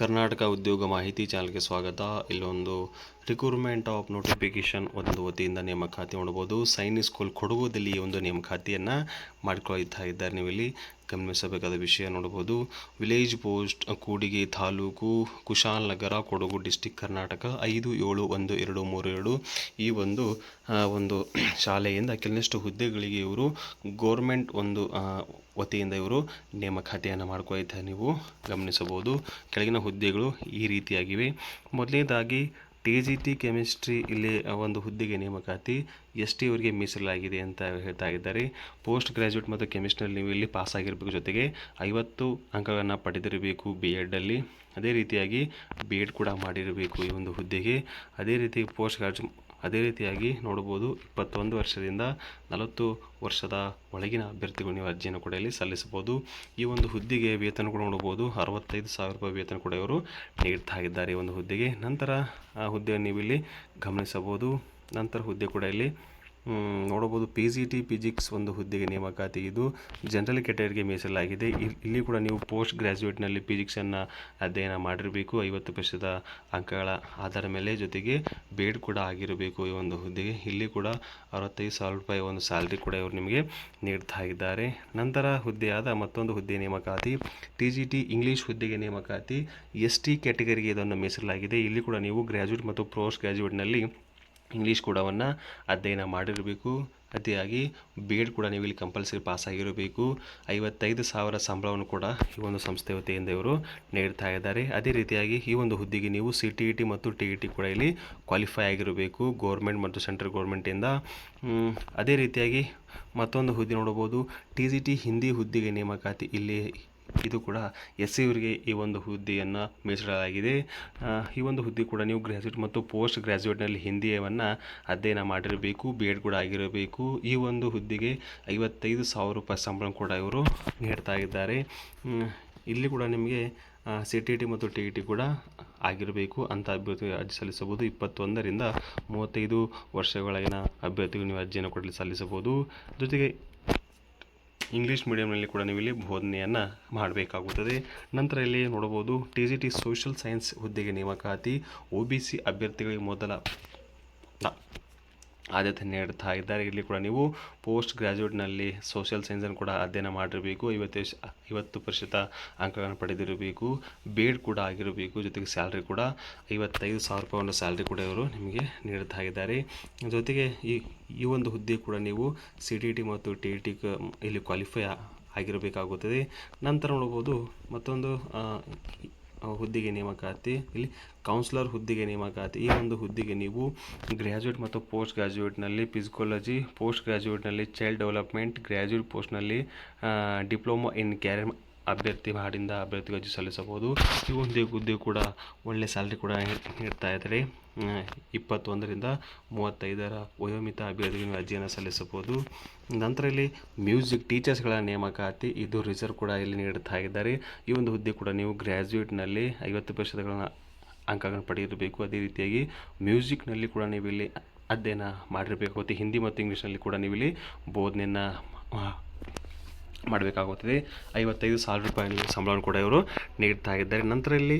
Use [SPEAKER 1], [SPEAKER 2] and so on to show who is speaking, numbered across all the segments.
[SPEAKER 1] ಕರ್ನಾಟಕ ಉದ್ಯೋಗ ಮಾಹಿತಿ ಚಾನಲ್ಗೆ ಸ್ವಾಗತ. ಇಲ್ಲೊಂದು ರಿಕ್ರೂಟ್ಮೆಂಟ್ ಆಫ್ ನೋಟಿಫಿಕೇಶನ್ ಒಂದು ವತಿಯಿಂದ ನೇಮಕಾತಿ ನೋಡಬಹುದು. ಸೈನಿಕ್ ಸ್ಕೂಲ್ ಕೊಡಗುದಲ್ಲಿ ಈ ಒಂದು ನೇಮಕಾತಿಯನ್ನು ಮಾಡಿಕೊಳ್ತಾ ಇದ್ದಾರೆ. ನೀವು ಇಲ್ಲಿ ಗಮನಿಸಬೇಕಾದ ವಿಷಯ ನೋಡಬಹುದು. Village post Kudige taluk Kushalnagar Kodagu district Karnataka 571232 ಈ ಒಂದು ಶಾಲೆಯಿಂದ ಕೆಲವಷ್ಟು ಹುದ್ದೆಗಳಿಗೆ ಇವರು ಗೋರ್ಮೆಂಟ್ ವತಿಯಿಂದ ಇವರು ನೇಮಕಾತಿಯನ್ನು ಮಾಡ್ಕೊಳ್ತಾರೆ. ನೀವು ಗಮನಿಸಬಹುದು ಕೆಳಗಿನ ಹುದ್ದೆಗಳು ಈ ರೀತಿಯಾಗಿವೆ. ಮೊದಲನೇದಾಗಿ TGT ಕೆಮಿಸ್ಟ್ರಿ ಇಲ್ಲಿ ಒಂದು ಹುದ್ದೆಗೆ ನೇಮಕಾತಿ ST ಅವರಿಗೆ ಮೀಸಲಾಗಿದೆ ಅಂತ ಹೇಳ್ತಾ ಇದ್ದಾರೆ. ಪೋಸ್ಟ್ ಗ್ರ್ಯಾಜುಯೇಟ್ ಮತ್ತು ಕೆಮಿಸ್ಟ್ರಿಯಲ್ಲಿ ನೀವು ಇಲ್ಲಿ ಪಾಸ್ ಆಗಿರಬೇಕು, ಜೊತೆಗೆ 50 ಅಂಕಗಳನ್ನು ಪಡೆದಿರಬೇಕು BEd ಅಲ್ಲಿ. ಅದೇ ರೀತಿಯಾಗಿ BEd ಕೂಡ ಮಾಡಿರಬೇಕು ಈ ಒಂದು ಹುದ್ದೆಗೆ. ಅದೇ ರೀತಿಯಾಗಿ ನೋಡ್ಬೋದು 21 ವರ್ಷದಿಂದ 40 ವರ್ಷದ ಒಳಗಿನ ಅಭ್ಯರ್ಥಿಗಳು ನೀವು ಅರ್ಜಿಯನ್ನು ಕೂಡ ಇಲ್ಲಿ ಸಲ್ಲಿಸಬಹುದು. ಈ ಒಂದು ಹುದ್ದೆಗೆ ವೇತನ ಕೂಡ ನೋಡ್ಬೋದು 65,000 ರೂಪಾಯಿ ವೇತನ ಕೂಡ ಇವರು ನೀಡ್ತಾ ಇದ್ದಾರೆ ಈ ಒಂದು ಹುದ್ದೆಗೆ. ನಂತರ ಆ ಹುದ್ದೆಯನ್ನು ನೀವು ಇಲ್ಲಿ ಗಮನಿಸಬಹುದು. ನಂತರ ಹುದ್ದೆ ಕೂಡ ಇಲ್ಲಿ ನೋಡಬಹುದು PGT ಫಿಸಿಕ್ಸ್ ಒಂದು ಹುದ್ದೆಗೆ ನೇಮಕಾತಿ. ಇದು ಜನರಲ್ ಕ್ಯಾಟಗರಿಗೆ ಮೀಸಲಾಗಿದೆ. ಇಲ್ಲಿ ಕೂಡ ನೀವು ಪೋಸ್ಟ್ ಗ್ರ್ಯಾಜುಯೇಟ್ನಲ್ಲಿ ಫಿಸಿಕ್ಸನ್ನು ಅಧ್ಯಯನ ಮಾಡಿರಬೇಕು 50% ಅಂಕಗಳ ಆಧಾರ ಮೇಲೆ, ಜೊತೆಗೆ BEd ಕೂಡ ಆಗಿರಬೇಕು ಈ ಒಂದು ಹುದ್ದೆಗೆ. ಇಲ್ಲಿ ಕೂಡ 65,000 ರೂಪಾಯಿ ಒಂದು ಸ್ಯಾಲ್ರಿ ಕೂಡ ಇವರು ನಿಮಗೆ ನೀಡ್ತಾ ಇದ್ದಾರೆ. ನಂತರ ಹುದ್ದೆಯಾದ ಮತ್ತೊಂದು ಹುದ್ದೆ ನೇಮಕಾತಿ TGT ಇಂಗ್ಲೀಷ್ ಹುದ್ದೆಗೆ ನೇಮಕಾತಿ. ST ಕ್ಯಾಟಗರಿಗೆ ಇದನ್ನು ಮೀಸಲಾಗಿದೆ. ಇಲ್ಲಿ ಕೂಡ ನೀವು ಗ್ರ್ಯಾಜುಯೇಟ್ ಮತ್ತು ಪೋಸ್ಟ್ ಗ್ರ್ಯಾಜುಯೇಟ್ನಲ್ಲಿ ಇಂಗ್ಲೀಷ್ ಕೂಡವನ್ನು ಅಧ್ಯಯನ ಮಾಡಿರಬೇಕು. ಅತಿಯಾಗಿ BEd ಕೂಡ ನೀವು ಇಲ್ಲಿ ಕಂಪಲ್ಸರಿ ಪಾಸ್ ಆಗಿರಬೇಕು. 55,000 ಸಂಬಳವನ್ನು ಕೂಡ ಈ ಒಂದು ಸಂಸ್ಥೆ ವತಿಯಿಂದ ಇವರು ನೀಡ್ತಾ ಇದ್ದಾರೆ. ಅದೇ ರೀತಿಯಾಗಿ ಈ ಒಂದು ಹುದ್ದೆಗೆ ನೀವು CTET ಮತ್ತು TET ಕೂಡ ಇಲ್ಲಿ ಕ್ವಾಲಿಫೈ ಆಗಿರಬೇಕು ಗೌರ್ಮೆಂಟ್ ಮತ್ತು ಸೆಂಟ್ರಲ್ ಗೌರ್ಮೆಂಟಿಂದ. ಅದೇ ರೀತಿಯಾಗಿ ಮತ್ತೊಂದು ಹುದ್ದೆ ನೋಡಬಹುದು TGT ಹಿಂದಿ ಹುದ್ದೆಗೆ ನೇಮಕಾತಿ. ಇದು ಕೂಡ SC ಅವರಿಗೆ ಈ ಒಂದು ಹುದ್ದೆಯನ್ನು ಮೀಸಲಾಗಿದೆ. ಈ ಒಂದು ಹುದ್ದೆ ಕೂಡ ನೀವು ಗ್ರ್ಯಾಜುಯೇಟ್ ಮತ್ತು ಪೋಸ್ಟ್ ಗ್ರ್ಯಾಜುಯೇಟ್ನಲ್ಲಿ ಹಿಂದಿಯನ್ನು ಅಧ್ಯಯನ ಮಾಡಿರಬೇಕು, BEd ಕೂಡ ಆಗಿರಬೇಕು. ಈ ಒಂದು ಹುದ್ದೆಗೆ 55,000 ರೂಪಾಯಿ ಸಂಬಳ ಕೂಡ ಇವರು ನೀಡ್ತಾ ಇದ್ದಾರೆ. ಇಲ್ಲಿ ಕೂಡ ನಿಮಗೆ CTET ಮತ್ತು TET ಕೂಡ ಆಗಿರಬೇಕು ಅಂತ ಅಭ್ಯರ್ಥಿಗಳು ಅರ್ಜಿ ಸಲ್ಲಿಸಬಹುದು. 21ರಿಂದ 35 ವರ್ಷಗಳೊಳಗಿನ ಅಭ್ಯರ್ಥಿಗಳು ನೀವು ಅರ್ಜಿಯನ್ನು ಕೊಡಲು ಸಲ್ಲಿಸಬಹುದು. ಜೊತೆಗೆ ಇಂಗ್ಲೀಷ್ ಮೀಡಿಯಂನಲ್ಲಿ ಕೂಡ ನೀವು ಇಲ್ಲಿ ಬೋಧನೆಯನ್ನು ಮಾಡಬೇಕಾಗುತ್ತದೆ. ನಂತರ ಇಲ್ಲಿ ನೋಡಬಹುದು TGT ಸೋಷಿಯಲ್ ಸೈನ್ಸ್ ಹುದ್ದೆಗೆ ನೇಮಕಾತಿ. OBC ಅಭ್ಯರ್ಥಿಗಳಿಗೆ ಮೊದಲ ಆದ್ಯತೆ ನೀಡ್ತಾ ಇದ್ದಾರೆ. ಇಲ್ಲಿ ಕೂಡ ನೀವು ಪೋಸ್ಟ್ ಗ್ರ್ಯಾಜುಯೇಟ್ನಲ್ಲಿ ಸೋಷಿಯಲ್ ಸೈನ್ಸನ್ನು ಕೂಡ ಅಧ್ಯಯನ ಮಾಡಿರಬೇಕು, 50% ಅಂಕಗಳನ್ನು ಪಡೆದಿರಬೇಕು, BEd ಕೂಡ ಆಗಿರಬೇಕು, ಜೊತೆಗೆ ಸ್ಯಾಲ್ರಿ ಕೂಡ 55,000 ರೂಪಾಯಿ ಒಂದು ಸ್ಯಾಲ್ರಿ ಕೂಡ ಇವರು ನಿಮಗೆ ನೀಡ್ತಾ ಇದ್ದಾರೆ. ಜೊತೆಗೆ ಈ ಒಂದು ಹುದ್ದೆ ಕೂಡ ನೀವು CTET ಮತ್ತು TET ಇಲ್ಲಿ ಕ್ವಾಲಿಫೈ ಆಗಿರಬೇಕಾಗುತ್ತದೆ. ನಂತರ ನೋಡ್ಬೋದು ಮತ್ತೊಂದು ಹುದ್ದೆಗೆ ನೇಮಕಾತಿ ಇಲ್ಲಿ ಕೌನ್ಸಿಲರ್ ಹುದ್ದೆಗೆ ನೇಮಕಾತಿ. ಈ ಒಂದು ಹುದ್ದೆಗೆ ನೀವು ಗ್ರ್ಯಾಜುಯೇಟ್ ಮತ್ತು ಪೋಸ್ಟ್ ಗ್ರ್ಯಾಜುಯೇಟ್ನಲ್ಲಿ ಫಿಸಿಕಾಲಜಿ, ಪೋಸ್ಟ್ ಗ್ರ್ಯಾಜುಯೇಟ್ನಲ್ಲಿ ಚೈಲ್ಡ್ ಡೆವಲಪ್ಮೆಂಟ್, ಗ್ರ್ಯಾಜುಯೇಟ್ ಪೋಸ್ಟ್ನಲ್ಲಿ ಡಿಪ್ಲೊಮಾ ಇನ್ ಕ್ಯಾರಿಯರ್ ಅಭ್ಯರ್ಥಿಗಳಿಂದ ಅರ್ಜಿ ಸಲ್ಲಿಸಬಹುದು. ಈ ಒಂದು ಹುದ್ದೆ ಕೂಡ ಒಳ್ಳೆ ಸ್ಯಾಲ್ರಿ ಕೂಡ ನೀಡ್ತಾ ಇದ್ದಾರೆ. 21ರಿಂದ 35 ವಯೋಮಿತ ಅಭ್ಯರ್ಥಿಗಳು ಅರ್ಜಿಯನ್ನು ಸಲ್ಲಿಸಬಹುದು. ನಂತರ ಇಲ್ಲಿ ಮ್ಯೂಸಿಕ್ ಟೀಚರ್ಸ್ಗಳ ನೇಮಕಾತಿ. ಇದು ರಿಸರ್ವ್ ಕೂಡ ಇಲ್ಲಿ ನೀಡ್ತಾ ಇದ್ದಾರೆ. ಈ ಒಂದು ಹುದ್ದೆ ಕೂಡ ನೀವು ಗ್ರ್ಯಾಜುಯೇಟ್ನಲ್ಲಿ 50% ಅಂಕಗಳನ್ನು ಪಡೆದಿರಬೇಕು. ಅದೇ ರೀತಿಯಾಗಿ ಮ್ಯೂಸಿಕ್ನಲ್ಲಿ ಕೂಡ ನೀವು ಇಲ್ಲಿ ಅಧ್ಯಯನ ಮಾಡಿರಬೇಕಾಗುತ್ತೆ. ಹಿಂದಿ ಮತ್ತು ಇಂಗ್ಲೀಷ್ನಲ್ಲಿ ಕೂಡ ನೀವು ಇಲ್ಲಿ ಬೋಧನೆಯನ್ನು ಮಾಡಬೇಕಾಗುತ್ತದೆ. 55,000 ರೂಪಾಯಿ ಸಂಬಳವನ್ನು ಕೂಡ ಇವರು ನೀಡ್ತಾ ಇದ್ದಾರೆ. ನಂತರ ಇಲ್ಲಿ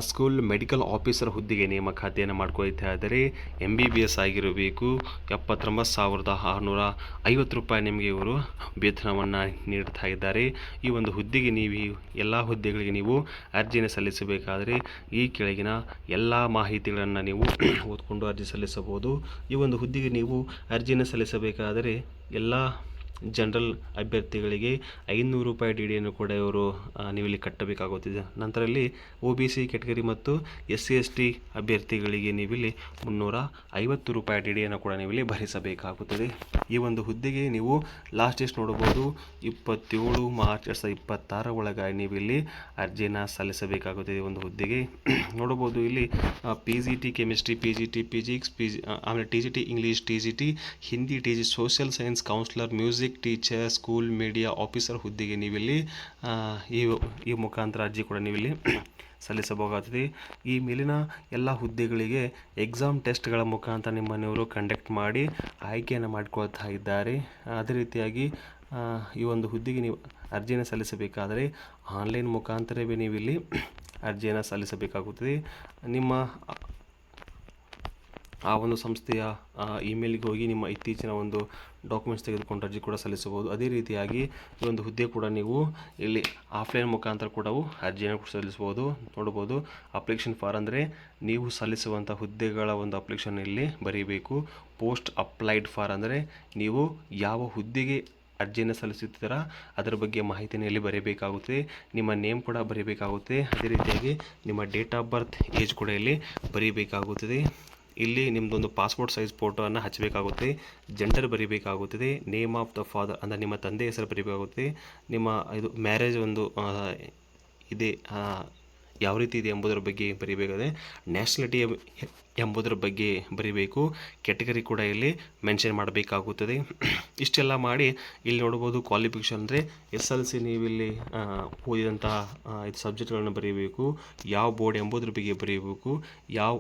[SPEAKER 1] ಸ್ಕೂಲ್ ಮೆಡಿಕಲ್ ಆಫೀಸರ್ ಹುದ್ದೆಗೆ ನೇಮಕಾತಿಯನ್ನು ಮಾಡ್ಕೊಳ್ತಾ ಇದ್ದಾರೆ. MBBS ಆಗಿರಬೇಕು. 79,650 ರೂಪಾಯಿ ನಿಮಗೆ ಇವರು ವೇತನವನ್ನು ನೀಡ್ತಾ ಇದ್ದಾರೆ. ಈ ಒಂದು ಹುದ್ದೆಗೆ ನೀವು ಎಲ್ಲ ಹುದ್ದೆಗಳಿಗೆ ನೀವು ಅರ್ಜಿಯನ್ನು ಸಲ್ಲಿಸಬೇಕಾದರೆ ಈ ಕೆಳಗಿನ ಎಲ್ಲ ಮಾಹಿತಿಗಳನ್ನು ನೀವು ಓದ್ಕೊಂಡು ಅರ್ಜಿ ಸಲ್ಲಿಸಬಹುದು. ಈ ಒಂದು ಹುದ್ದೆಗೆ ನೀವು ಅರ್ಜಿಯನ್ನು ಸಲ್ಲಿಸಬೇಕಾದರೆ ಎಲ್ಲ ಜನರಲ್ ಅಭ್ಯರ್ಥಿಗಳಿಗೆ 500 ರೂಪಾಯಿ DDಯನ್ನು ಕೂಡ ಇವರು ನೀವು ಇಲ್ಲಿ ಕಟ್ಟಬೇಕಾಗುತ್ತದೆ. ನಂತರ ಇಲ್ಲಿ OBC ಕ್ಯಾಟಗರಿ ಮತ್ತು SC ST ಅಭ್ಯರ್ಥಿಗಳಿಗೆ ನೀವಿಲ್ಲಿ 350 ರೂಪಾಯಿ DDಯನ್ನು ಕೂಡ ನೀವು ಇಲ್ಲಿ ಭರಿಸಬೇಕಾಗುತ್ತದೆ. ಈ ಒಂದು ಹುದ್ದೆಗೆ ನೀವು ಲಾಸ್ಟ್ ಡೇಟ್ ನೋಡಬಹುದು 27 ಮಾರ್ಚ್ 2026 ಒಳಗಾಗಿ ನೀವು ಇಲ್ಲಿ ಅರ್ಜಿಯನ್ನು ಸಲ್ಲಿಸಬೇಕಾಗುತ್ತದೆ. ಈ ಒಂದು ಹುದ್ದೆಗೆ ನೋಡಬಹುದು ಇಲ್ಲಿ PGT ಕೆಮಿಸ್ಟ್ರಿ, PGT ಫಿಸಿಕ್ಸ್, ಆಮೇಲೆ TGT English, TGT Hindi, TGT social science, counsellor, music teacher, school media officer ಹುದ್ದೆಗೆ ನೀವಿಲ್ಲಿ ಈ ಮುಖಾಂತರ ಅರ್ಜಿ ಕೂಡ ನೀವಿಲ್ಲಿ ಸಲ್ಲಿಸಬಹುದಾಗಿದೆ. ಈ ಮೇಲಿನ ಎಲ್ಲ ಹುದ್ದೆಗಳಿಗೆ ಎಕ್ಸಾಮ್ ಟೆಸ್ಟ್ಗಳ ಮುಖಾಂತರ ನಿಮ್ಮನ್ನು ಇವರು ಕಂಡಕ್ಟ್ ಮಾಡಿ ಆಯ್ಕೆಯನ್ನು ಮಾಡಿಕೊಳ್ತಾ ಇದ್ದಾರೆ. ಅದೇ ರೀತಿಯಾಗಿ ಈ ಒಂದು ಹುದ್ದೆಗೆ ನೀವು ಅರ್ಜಿಯನ್ನು ಸಲ್ಲಿಸಬೇಕಾದರೆ ಆನ್ಲೈನ್ ಮುಖಾಂತರವೇ ನೀವು ಇಲ್ಲಿ ಅರ್ಜಿಯನ್ನು ಸಲ್ಲಿಸಬೇಕಾಗುತ್ತದೆ. ನಿಮ್ಮ ಆ ಒಂದು ಸಂಸ್ಥೆಯ ಇಮೇಲ್ಗೆ ಹೋಗಿ ನಿಮ್ಮ ಇತ್ತೀಚಿನ ಒಂದು ಡಾಕ್ಯುಮೆಂಟ್ಸ್ ತೆಗೆದುಕೊಂಡು ಅರ್ಜಿ ಕೂಡ ಸಲ್ಲಿಸಬಹುದು. ಅದೇ ರೀತಿಯಾಗಿ ಈ ಒಂದು ಹುದ್ದೆ ಕೂಡ ನೀವು ಇಲ್ಲಿ ಆಫ್ಲೈನ್ ಮುಖಾಂತರ ಕೂಡ ಅರ್ಜಿಯನ್ನು ಕೂಡ ಸಲ್ಲಿಸಬಹುದು. ನೋಡ್ಬೋದು, ಅಪ್ಲಿಕೇಶನ್ ಫಾರ್ ಅಂದರೆ ನೀವು ಸಲ್ಲಿಸುವಂಥ ಹುದ್ದೆಗಳ ಒಂದು ಅಪ್ಲಿಕೇಶನ್ ಇಲ್ಲಿ ಬರೀಬೇಕು. ಪೋಸ್ಟ್ ಅಪ್ಲೈಡ್ ಫಾರ್ ಅಂದರೆ ನೀವು ಯಾವ ಹುದ್ದೆಗೆ ಅರ್ಜಿಯನ್ನು ಸಲ್ಲಿಸುತ್ತೀರಾ ಅದರ ಬಗ್ಗೆ ಮಾಹಿತಿಯನ್ನು ಇಲ್ಲಿ ಬರೀಬೇಕಾಗುತ್ತದೆ. ನಿಮ್ಮ ನೇಮ್ ಕೂಡ ಬರೀಬೇಕಾಗುತ್ತದೆ. ಅದೇ ರೀತಿಯಾಗಿ ನಿಮ್ಮ ಡೇಟ್ ಆಫ್ ಬರ್ತ್, ಏಜ್ ಕೂಡ ಇಲ್ಲಿ ಬರೀಬೇಕಾಗುತ್ತದೆ. ಇಲ್ಲಿ ನಿಮ್ಮದೊಂದು ಪಾಸ್ಪೋರ್ಟ್ ಸೈಜ್ ಫೋಟೋವನ್ನು ಹಚ್ಚಬೇಕಾಗುತ್ತೆ. ಜೆಂಡರ್ ಬರೀಬೇಕಾಗುತ್ತದೆ. ನೇಮ್ ಆಫ್ ದ ಫಾದರ್ ಅಂದರೆ ನಿಮ್ಮ ತಂದೆ ಹೆಸರು ಬರೀಬೇಕಾಗುತ್ತೆ. ನಿಮ್ಮ ಇದು ಮ್ಯಾರೇಜ್ ಒಂದು ಇದೆ ಯಾವ ರೀತಿ ಇದೆ ಎಂಬುದರ ಬಗ್ಗೆ ಬರೀಬೇಕಾಗಿದೆ. ನ್ಯಾಷನಾಲಿಟಿ ಎಂಬುದರ ಬಗ್ಗೆ ಬರೀಬೇಕು. ಕ್ಯಾಟಗರಿ ಕೂಡ ಇಲ್ಲಿ ಮೆನ್ಷನ್ ಮಾಡಬೇಕಾಗುತ್ತದೆ. ಇಷ್ಟೆಲ್ಲ ಮಾಡಿ ಇಲ್ಲಿ ನೋಡ್ಬೋದು ಕ್ವಾಲಿಫಿಕೇಷನ್ ಅಂದರೆ SLC ನೀವು ಇಲ್ಲಿ ಓದಿದಂತಹ ಇದು ಸಬ್ಜೆಕ್ಟ್ಗಳನ್ನು ಬರೀಬೇಕು. ಯಾವ ಬೋರ್ಡ್ ಎಂಬುದರ ಬಗ್ಗೆ ಬರೀಬೇಕು. ಯಾವ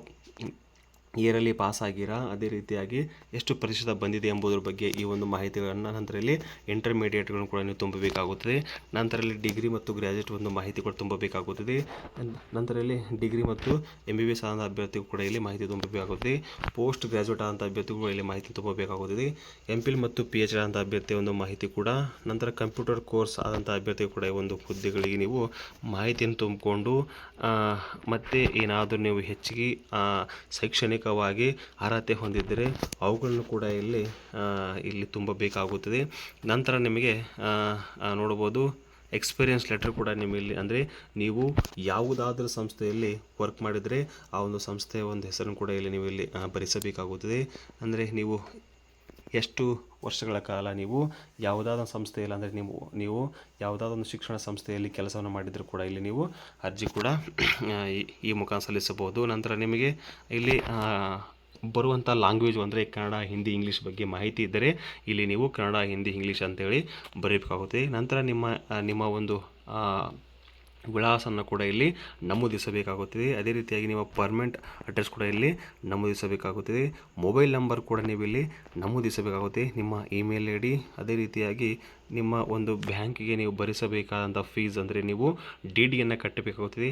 [SPEAKER 1] ಇಯರಲ್ಲಿ ಪಾಸ್ ಆಗಿರಾ, ಅದೇ ರೀತಿಯಾಗಿ ಎಷ್ಟು ಪ್ರತಿಶತ ಬಂದಿದೆ ಎಂಬುದರ ಬಗ್ಗೆ ಈ ಒಂದು ಮಾಹಿತಿಗಳನ್ನು, ನಂತರ ಇಲ್ಲಿ ಇಂಟರ್ಮೀಡಿಯೇಟ್ಗಳನ್ನು ಕೂಡ ನೀವು ತುಂಬಬೇಕಾಗುತ್ತದೆ. ನಂತರ ಇಲ್ಲಿ ಡಿಗ್ರಿ ಮತ್ತು ಗ್ರ್ಯಾಜುಯೇಟ್ ಒಂದು ಮಾಹಿತಿ ಕೂಡ ತುಂಬಬೇಕಾಗುತ್ತದೆ. ನಂತರ ಇಲ್ಲಿ ಡಿಗ್ರಿ ಮತ್ತು MBBS ಆದಂಥ ಅಭ್ಯರ್ಥಿಗೂ ಕೂಡ ಇಲ್ಲಿ ಮಾಹಿತಿ ತುಂಬಬೇಕಾಗುತ್ತದೆ. ಪೋಸ್ಟ್ ಗ್ರ್ಯಾಜುಯೇಟ್ ಆದಂಥ ಅಭ್ಯರ್ಥಿಗೂ ಇಲ್ಲಿ ಮಾಹಿತಿ ತುಂಬಬೇಕಾಗುತ್ತದೆ. MPhil ಮತ್ತು PhD ಆದಂಥ ಅಭ್ಯರ್ಥಿಯ ಒಂದು ಮಾಹಿತಿ ಕೂಡ, ನಂತರ ಕಂಪ್ಯೂಟರ್ ಕೋರ್ಸ್ ಆದಂಥ ಅಭ್ಯರ್ಥಿಗೂ ಕೂಡ ಒಂದು ಹುದ್ದೆಗಳಿಗೆ ನೀವು ಮಾಹಿತಿಯನ್ನು ತುಂಬಿಕೊಂಡು ಮತ್ತು ಏನಾದರೂ ನೀವು ಹೆಚ್ಚಿಗೆ ಶೈಕ್ಷಣಿಕವಾಗಿ ಅರ್ಹತೆ ಹೊಂದಿದ್ದರೆ ಅವುಗಳನ್ನು ಕೂಡ ಇಲ್ಲಿ ತುಂಬಬೇಕಾಗುತ್ತದೆ. ನಂತರ ನಿಮಗೆ ನೋಡ್ಬೋದು ಎಕ್ಸ್ಪೀರಿಯನ್ಸ್ ಲೆಟರ್ ಕೂಡ ನಿಮ್ಮಲ್ಲಿ, ಅಂದರೆ ನೀವು ಯಾವುದಾದ್ರೂ ಸಂಸ್ಥೆಯಲ್ಲಿ ವರ್ಕ್ ಮಾಡಿದರೆ ಆ ಒಂದು ಸಂಸ್ಥೆಯ ಒಂದು ಹೆಸರನ್ನು ಕೂಡ ಇಲ್ಲಿ ನೀವು ಇಲ್ಲಿ ಭರಿಸಬೇಕಾಗುತ್ತದೆ. ಅಂದರೆ ನೀವು ಎಷ್ಟು ವರ್ಷಗಳ ಕಾಲ ನೀವು ಯಾವುದಾದ ಸಂಸ್ಥೆಯಲ್ಲಿ, ಅಂದರೆ ನೀವು ಯಾವುದಾದ ಒಂದು ಶಿಕ್ಷಣ ಸಂಸ್ಥೆಯಲ್ಲಿ ಕೆಲಸವನ್ನು ಮಾಡಿದರೂ ಕೂಡ ಇಲ್ಲಿ ನೀವು ಅರ್ಜಿ ಕೂಡ ಈ ಮುಖಾಂತರ ಸಲ್ಲಿಸಬಹುದು. ನಂತರ ನಿಮಗೆ ಇಲ್ಲಿ ಬರುವಂಥ ಲ್ಯಾಂಗ್ವೇಜ್ ಅಂದರೆ ಕನ್ನಡ, ಹಿಂದಿ, ಇಂಗ್ಲೀಷ್ ಬಗ್ಗೆ ಮಾಹಿತಿ ಇದ್ದರೆ ಇಲ್ಲಿ ನೀವು ಕನ್ನಡ, ಹಿಂದಿ, ಇಂಗ್ಲೀಷ್ ಅಂತೇಳಿ ಬರೀಬೇಕಾಗುತ್ತೆ. ನಂತರ ನಿಮ್ಮ ಒಂದು ವಿಳಾಸವನ್ನು ಕೂಡ ಇಲ್ಲಿ ನಮೂದಿಸಬೇಕಾಗುತ್ತದೆ. ಅದೇ ರೀತಿಯಾಗಿ ನಿಮ್ಮ ಪರ್ಮನೆಂಟ್ ಅಡ್ರೆಸ್ ಕೂಡ ಇಲ್ಲಿ ನಮೂದಿಸಬೇಕಾಗುತ್ತದೆ. ಮೊಬೈಲ್ ನಂಬರ್ ಕೂಡ ನೀವು ಇಲ್ಲಿ ನಮೂದಿಸಬೇಕಾಗುತ್ತೆ. ನಿಮ್ಮ ಇಮೇಲ್ ID, ಅದೇ ರೀತಿಯಾಗಿ ನಿಮ್ಮ ಒಂದು ಬ್ಯಾಂಕಿಗೆ ನೀವು ಭರಿಸಬೇಕಾದಂಥ ಫೀಸ್ ಅಂದರೆ ನೀವು DDಯನ್ನು ಕಟ್ಟಬೇಕಾಗುತ್ತದೆ.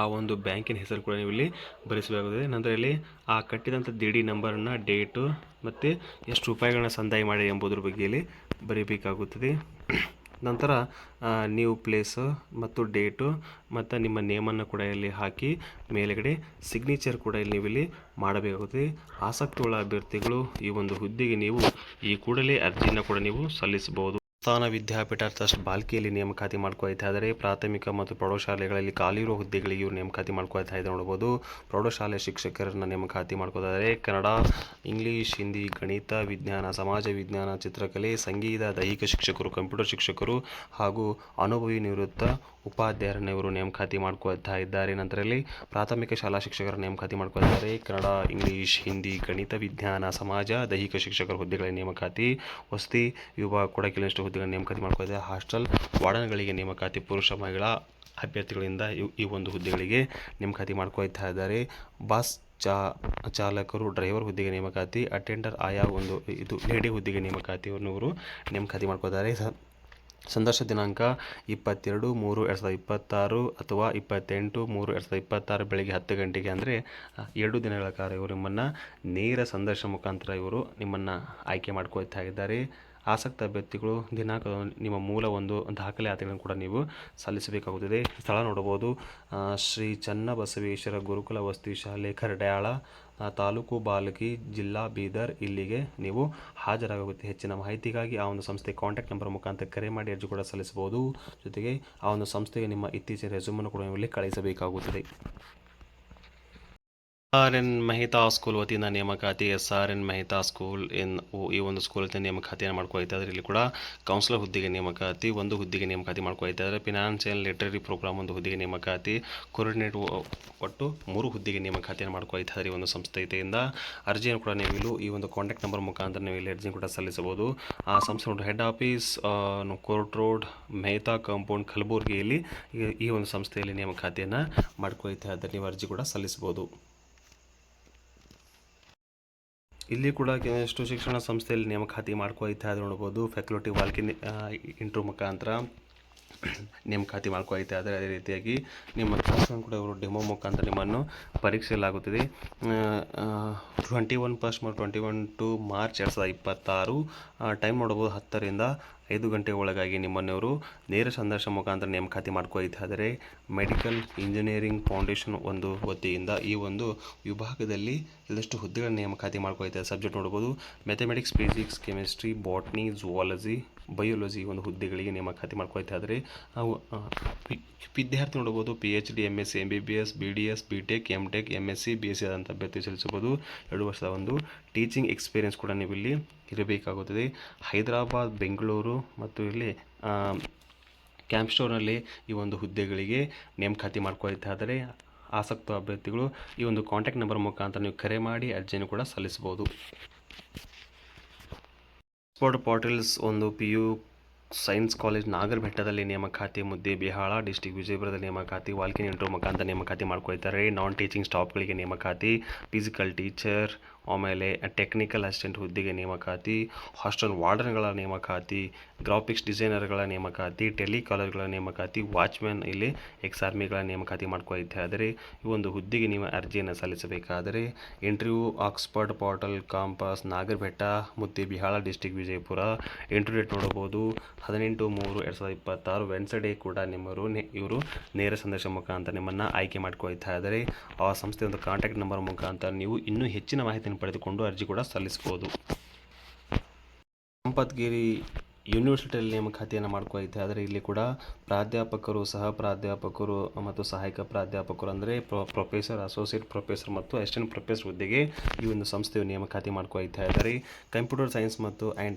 [SPEAKER 1] ಆ ಒಂದು ಬ್ಯಾಂಕಿನ ಹೆಸರು ಕೂಡ ನೀವು ಇಲ್ಲಿ ಭರಿಸಬೇಕಾಗುತ್ತದೆ. ನಂತರ ಇಲ್ಲಿ ಆ ಕಟ್ಟಿದಂಥ DD ನಂಬರನ್ನು, ಡೇಟು ಮತ್ತು ಎಷ್ಟು ರೂಪಾಯಿಗಳನ್ನ ಸಂದಾಯ ಮಾಡಿ ಎಂಬುದರ ಬಗ್ಗೆ ಇಲ್ಲಿ ಬರೀಬೇಕಾಗುತ್ತದೆ. ನಂತರ ನೀವು ಪ್ಲೇಸು ಮತ್ತು ಡೇಟು ಮತ್ತು ನಿಮ್ಮ ನೇಮನ್ನು ಕೂಡ ಇಲ್ಲಿ ಹಾಕಿ ಮೇಲುಗಡೆ ಸಿಗ್ನೇಚರ್ ಕೂಡ ಇಲ್ಲಿ ನೀವು ಇಲ್ಲಿ ಮಾಡಬೇಕಾಗುತ್ತದೆ. ಆಸಕ್ತಿಯುಳ್ಳ ಅಭ್ಯರ್ಥಿಗಳು ಈ ಒಂದು ಹುದ್ದೆಗೆ ನೀವು ಈ ಕೂಡಲೇ ಅರ್ಜಿಯನ್ನು ಕೂಡ ನೀವು ಸಲ್ಲಿಸಬಹುದು. ಸಂಸ್ಥಾನ ವಿದ್ಯಾಪೀಠ ಟ್ರಸ್ಟ್ ಬಾಲ್ಕಿಯಲ್ಲಿ ನೇಮಕಾತಿ ಮಾಡ್ಕೊಳ್ತಾ ಇದ್ದಾರೆ. ಪ್ರಾಥಮಿಕ ಮತ್ತು ಪ್ರೌಢಶಾಲೆಗಳಲ್ಲಿ ಖಾಲಿ ಇರುವ ಹುದ್ದೆಗಳಿಗೆ ಇವರು ನೇಮಕಾತಿ ಮಾಡ್ಕೊಳ್ತಾ ಇದ್ದಾರೆ. ನೋಡ್ಬೋದು, ಪ್ರೌಢಶಾಲೆ ಶಿಕ್ಷಕರನ್ನ ನೇಮಕಾತಿ ಮಾಡ್ಕೊಳ್ತಾ ಇದ್ದಾರೆ. ಕನ್ನಡ, ಇಂಗ್ಲೀಷ್, ಹಿಂದಿ, ಗಣಿತ, ವಿಜ್ಞಾನ, ಸಮಾಜ ವಿಜ್ಞಾನ, ಚಿತ್ರಕಲೆ, ಸಂಗೀತ, ದೈಹಿಕ ಶಿಕ್ಷಕರು, ಕಂಪ್ಯೂಟರ್ ಶಿಕ್ಷಕರು ಹಾಗೂ ಅನುಭವಿ ನಿವೃತ್ತ ಉಪಾಧ್ಯಾಯರನ್ನು ಇವರು ನೇಮಕಾತಿ ಮಾಡ್ಕೊಳ್ತಾ ಇದ್ದಾರೆ. ನಂತರದಲ್ಲಿ ಪ್ರಾಥಮಿಕ ಶಾಲಾ ಶಿಕ್ಷಕರ ನೇಮಕಾತಿ ಮಾಡ್ಕೊಳ್ತಾರೆ. ಕನ್ನಡ, ಇಂಗ್ಲೀಷ್, ಹಿಂದಿ, ಗಣಿತ, ವಿಜ್ಞಾನ, ಸಮಾಜ, ದೈಹಿಕ ಶಿಕ್ಷಕರ ಹುದ್ದೆಗಳ ನೇಮಕಾತಿ. ವಸತಿ ವಿಭಾಗ ಕೂಡ ಕೆಲವಷ್ಟು ಹುದ್ದೆಗಳ ನೇಮಕಾತಿ ಮಾಡ್ಕೊಳ್ತಾರೆ. ಹಾಸ್ಟೆಲ್ ವಾರ್ಡನ್ಗಳಿಗೆ ನೇಮಕಾತಿ ಪುರುಷ ಮಹಿಳಾ ಅಭ್ಯರ್ಥಿಗಳಿಂದ ಈ ಒಂದು ಹುದ್ದೆಗಳಿಗೆ ನೇಮಕಾತಿ ಮಾಡ್ಕೊಳ್ತಾ ಇದ್ದಾರೆ. ಬಸ್ ಚಾಲಕರು, ಡ್ರೈವರ್ ಹುದ್ದೆಗೆ ನೇಮಕಾತಿ. ಅಟೆಂಡರ್ ಆಯಾ ಒಂದು ಇದು ಲೇಡಿ ಹುದ್ದೆಗೆ ನೇಮಕಾತಿಯನ್ನು ಇವರು ನೇಮಕಾತಿ ಮಾಡ್ಕೊಳ್ತಾರೆ. ಸಂದರ್ಶನ ದಿನಾಂಕ 22/3/2026 ಅಥವಾ 28/3/2026 ಬೆಳಗ್ಗೆ 10 ಗಂಟೆಗೆ, ಅಂದರೆ 2 ದಿನಗಳ ಕಾಲ ಇವರು ನಿಮ್ಮನ್ನು ನೇರ ಸಂದರ್ಶನ ಮುಖಾಂತರ ಇವರು ನಿಮ್ಮನ್ನು ಆಯ್ಕೆ ಮಾಡ್ಕೊಳ್ತಾ ಇದ್ದಾರೆ. ಆಸಕ್ತ ಅಭ್ಯರ್ಥಿಗಳು ದಿನಾಂಕ ನಿಮ್ಮ ಮೂಲ ಒಂದು ದಾಖಲೆ ಆತಿಗಳನ್ನು ಕೂಡ ನೀವು ಸಲ್ಲಿಸಬೇಕಾಗುತ್ತದೆ. ಸ್ಥಳ ನೋಡಬಹುದು, ಶ್ರೀ ಚನ್ನಬಸವೇಶ್ವರ ಗುರುಕುಲ ವಸತಿ ಶಾಲೆ, ಕರಡ್ಯಾಳ, ತಾಲೂಕು ಬಾಲ್ಕಿ, ಜಿಲ್ಲಾ ಬೀದರ್. ಇಲ್ಲಿಗೆ ನೀವು ಹಾಜರಾಗುತ್ತೆ. ಹೆಚ್ಚಿನ ಮಾಹಿತಿಗಾಗಿ ಆ ಒಂದು ಸಂಸ್ಥೆ ಕಾಂಟ್ಯಾಕ್ಟ್ ನಂಬರ್ ಮುಖಾಂತರ ಕರೆ ಮಾಡಿ ಅರ್ಜಿ ಕೂಡ ಸಲ್ಲಿಸಬಹುದು. ಜೊತೆಗೆ ಆ ಒಂದು ಸಂಸ್ಥೆಗೆ ನಿಮ್ಮ ಇತ್ತೀಚಿನ ರೆಸ್ಯೂಮನ್ನು ಕೂಡ ಇಲ್ಲಿ ಕಳಿಸಬೇಕಾಗುತ್ತದೆ. SRN ಮೆಹ್ತಾ ಸ್ಕೂಲ್ ವತಿಯಿಂದ ನೇಮಕಾತಿ. SRN ಮೆಹ್ತಾ ಸ್ಕೂಲ್ ಈ ಒಂದು ಸ್ಕೂಲ್ ನೇಮಕಾತಿಯನ್ನು ಮಾಡ್ಕೊಳ್ತಾ ಇದ್ದಾರೆ. ಇಲ್ಲಿ ಕೂಡ ಕೌನ್ಸಿಲರ್ ಹುದ್ದೆಗೆ ನೇಮಕಾತಿ, ಒಂದು ಹುದ್ದೆಗೆ ನೇಮಕಾತಿ ಮಾಡ್ಕೊಳ್ತಾ ಇದ್ದಾರೆ. ಫಿನಾನ್ಷಿಯಲ್ ಲಿಟರರಿ ಪ್ರೋಗ್ರಾಮ್ ಒಂದು ಹುದ್ದೆಗೆ ನೇಮಕಾತಿ, ಕೋಆರ್ಡಿನೇಟ್ ಒಟ್ಟು 3 ಹುದ್ದೆಗೆ ನೇಮಕಾತಿಯನ್ನು ಮಾಡ್ಕೊಳ್ತಾ ಇದ್ದಾರೆ ಈ ಒಂದು ಸಂಸ್ಥೆಯಿಂದ. ಅರ್ಜಿಯನ್ನು ಕೂಡ ನೀವು ಈ ಒಂದು ಕಾಂಟ್ಯಾಕ್ಟ್ ನಂಬರ್ ಮುಖಾಂತರ ನೀವು ಇಲ್ಲಿ ಅರ್ಜಿ ಕೂಡ ಸಲ್ಲಿಸಬಹುದು. ಆ ಸಂಸ್ಥೆ head office court road, Mehta compound, ಕಲಬುರಗಿಯಲ್ಲಿ ಈ ಒಂದು ಸಂಸ್ಥೆಯಲ್ಲಿ ನೇಮಕಾತಿಯನ್ನು ಮಾಡ್ಕೊಳ್ತಾ ಇದ್ದಾರೆ. ನೀವು ಅರ್ಜಿ ಕೂಡ ಸಲ್ಲಿಸಬಹುದು. ಇಲ್ಲಿ ಕೂಡ ಕೆಲವಷ್ಟು ಶಿಕ್ಷಣ ಸಂಸ್ಥೆಯಲ್ಲಿ ನೇಮಕಾತಿ ಮಾಡ್ಕೊಳ್ತಾ ಇದ್ದಾರೆ. ನೋಡ್ಬೋದು, ಫ್ಯಾಕಲ್ಟಿ ವಾಲ್ಕಿನ್ ಇಂಟರ್ವ್ಯೂ ಮುಖಾಂತರ ನೇಮಕಾತಿ ಮಾಡ್ಕೊಳ್ತಾ ಇದ್ದಾರೆ. ಅದೇ ರೀತಿಯಾಗಿ ನಿಮ್ಮ ಕ್ಲಾಸ್ಗಳನ್ನು ಕೂಡ ಇವರು ಡೆಮೋ ಮುಖಾಂತರ ನಿಮ್ಮನ್ನು ಪರೀಕ್ಷಿಸಲಾಗುತ್ತದೆ. 21 ಮತ್ತು 21 ಮಾರ್ಚ್ 2026 ಟೈಮ್ ನೋಡಬಹುದು 10ರಿಂದ 5 ಗಂಟೆ ಒಳಗಾಗಿ ನಿಮ್ಮನ್ನು ಇವರು ನೇರ ಸಂದರ್ಶನ ಮುಖಾಂತರ ನೇಮಕಾತಿ ಮಾಡ್ಕೊಳ್ತಾ ಇದ್ದಾರೆ. ಮೆಡಿಕಲ್ ಇಂಜಿನಿಯರಿಂಗ್ ಫೌಂಡೇಶನ್ ಒಂದು ವತಿಯಿಂದ ಈ ಒಂದು ವಿಭಾಗದಲ್ಲಿ ಒಂದಷ್ಟು ಹುದ್ದೆಗಳ ನೇಮಕಾತಿ ಮಾಡ್ಕೊಳ್ತಾ ಇದ್ದಾರೆ. ಸಬ್ಜೆಕ್ಟ್ ನೋಡ್ಬೋದು mathematics, physics, chemistry, botany, zoology, biology ಒಂದು ಹುದ್ದೆಗಳಿಗೆ ನೇಮಕಾತಿ ಮಾಡ್ಕೊಳ್ತಾ ಇದ್ದಾರೆ. ಅವು ವಿದ್ಯಾರ್ಥಿ ನೋಡ್ಬೋದು PhD, MSc, MBBS, BDS, BTech, MTech, MSc, BSc ಆದಂಥ ಅಭ್ಯರ್ಥಿ ಸಲ್ಲಿಸಬಹುದು. 2 ವರ್ಷದ ಒಂದು ಟೀಚಿಂಗ್ ಎಕ್ಸ್ಪೀರಿಯನ್ಸ್ ಕೂಡ ನೀವು ಇಲ್ಲಿ ಇರಬೇಕಾಗುತ್ತದೆ. ಹೈದರಾಬಾದ್, ಬೆಂಗಳೂರು ಮತ್ತು ಇಲ್ಲಿ ಕ್ಯಾಂಪ್ ಸ್ಟೋರ್ನಲ್ಲಿ ಈ ಒಂದು ಹುದ್ದೆಗಳಿಗೆ ನೇಮಕಾತಿ ಮಾಡ್ಕೊಳ್ತಾ ಇದ್ದಾರೆ. ಆಸಕ್ತ ಅಭ್ಯರ್ಥಿಗಳು ಈ ಒಂದು ಕಾಂಟ್ಯಾಕ್ಟ್ ನಂಬರ್ ಮುಖಾಂತರ ನೀವು ಕರೆ ಮಾಡಿ ಅರ್ಜಿಯನ್ನು ಕೂಡ ಸಲ್ಲಿಸಬಹುದು. ಸ್ಪೋರ್ಟ್ ಪಾಟೀಲ್ಸ್ ಒಂದು PU ಸೈನ್ಸ್ ಕಾಲೇಜ್ ನಾಗರಬೆಟ್ಟದಲ್ಲಿ ನೇಮಕಾತಿ, ಮುದ್ದೇಬಿಹಾಳ ಡಿಸ್ಟಿಕ್ ವಿಜಯಪುರದಲ್ಲಿ ನೇಮಕಾತಿ, ವಾಲ್ಕಿನ್ ಇಂಟರ್ವ್ಯೂ ಮುಖಾಂತರ ನೇಮಕಾತಿ ಮಾಡ್ಕೊಳ್ತಾರೆ. ನಾನ್ ಟೀಚಿಂಗ್ ಸ್ಟಾಫ್ಗಳಿಗೆ ನೇಮಕಾತಿ, ಫಿಸಿಕಲ್ ಟೀಚರ್, ಆಮೇಲೆ ಟೆಕ್ನಿಕಲ್ ಅಸಿಸ್ಟೆಂಟ್ ಹುದ್ದೆಗೆ ನೇಮಕಾತಿ, ಹಾಸ್ಟೆಲ್ ವಾರ್ಡನ್ಗಳ ನೇಮಕಾತಿ, ಗ್ರಾಫಿಕ್ಸ್ ಡಿಸೈನರ್ಗಳ ನೇಮಕಾತಿ, ಟೆಲಿಕಾಲರ್ಗಳ ನೇಮಕಾತಿ, ವಾಚ್ಮ್ಯಾನ್ ಇಲ್ಲಿ ಎಕ್ಸಾರ್ಮಿಗಳ ನೇಮಕಾತಿ ಮಾಡ್ಕೊಳ್ತಾ ಇದ್ದಾರೆ. ಈ ಒಂದು ಹುದ್ದೆಗೆ ನೀವು ಅರ್ಜಿಯನ್ನು ಸಲ್ಲಿಸಬೇಕಾದರೆ interview Oxford portal campus Nagarabetta, Muddebihal district Vijayapura. Interview date ನೋಡಬಹುದು 18/3/2026 ವೆನ್ಸ್ಡೇ ಕೂಡ ಇವರು ನೇರ ಸಂದರ್ಶನ ಮುಖಾಂತರ ನಿಮ್ಮನ್ನು ಆಯ್ಕೆ ಮಾಡ್ಕೊಳ್ತಾ ಇದ್ದಾರೆ. ಆ ಸಂಸ್ಥೆ ಒಂದು ಕಾಂಟ್ಯಾಕ್ಟ್ ನಂಬರ್ ಮುಖಾಂತರ ನೀವು ಇನ್ನೂ ಹೆಚ್ಚಿನ ಮಾಹಿತಿಯನ್ನು ಪಡೆದುಕೊಂಡು ಅರ್ಜಿ ಕೂಡ ಸಲ್ಲಿಸಬಹುದು. ಸಂಪತ್ಗಿರಿ ಯೂನಿವರ್ಸಿಟಿಯಲ್ಲಿ ನೇಮಕಾತಿಯನ್ನು ಮಾಡ್ಕೊಳ್ತಾ ಆದರೆ ಇಲ್ಲಿ ಕೂಡ ಪ್ರಾಧ್ಯಾಪಕರು, ಸಹ ಪ್ರಾಧ್ಯಾಪಕರು ಮತ್ತು ಸಹಾಯಕ ಪ್ರಾಧ್ಯಾಪಕರು ಅಂದರೆ ಪ್ರೊಫೆಸರ್, ಅಸೋಸಿಯೇಟ್ ಪ್ರೊಫೆಸರ್ ಮತ್ತು ಅಸಿಸ್ಟೆಂಟ್ ಪ್ರೊಫೆಸರ್ ಹುದ್ದೆಗೆ ಈ ಒಂದು ಸಂಸ್ಥೆಯು ನೇಮಕಾತಿ ಮಾಡ್ಕೊಳ್ತಾ ಇದ್ದಾರೆ. ಕಂಪ್ಯೂಟರ್ ಸೈನ್ಸ್ ಮತ್ತು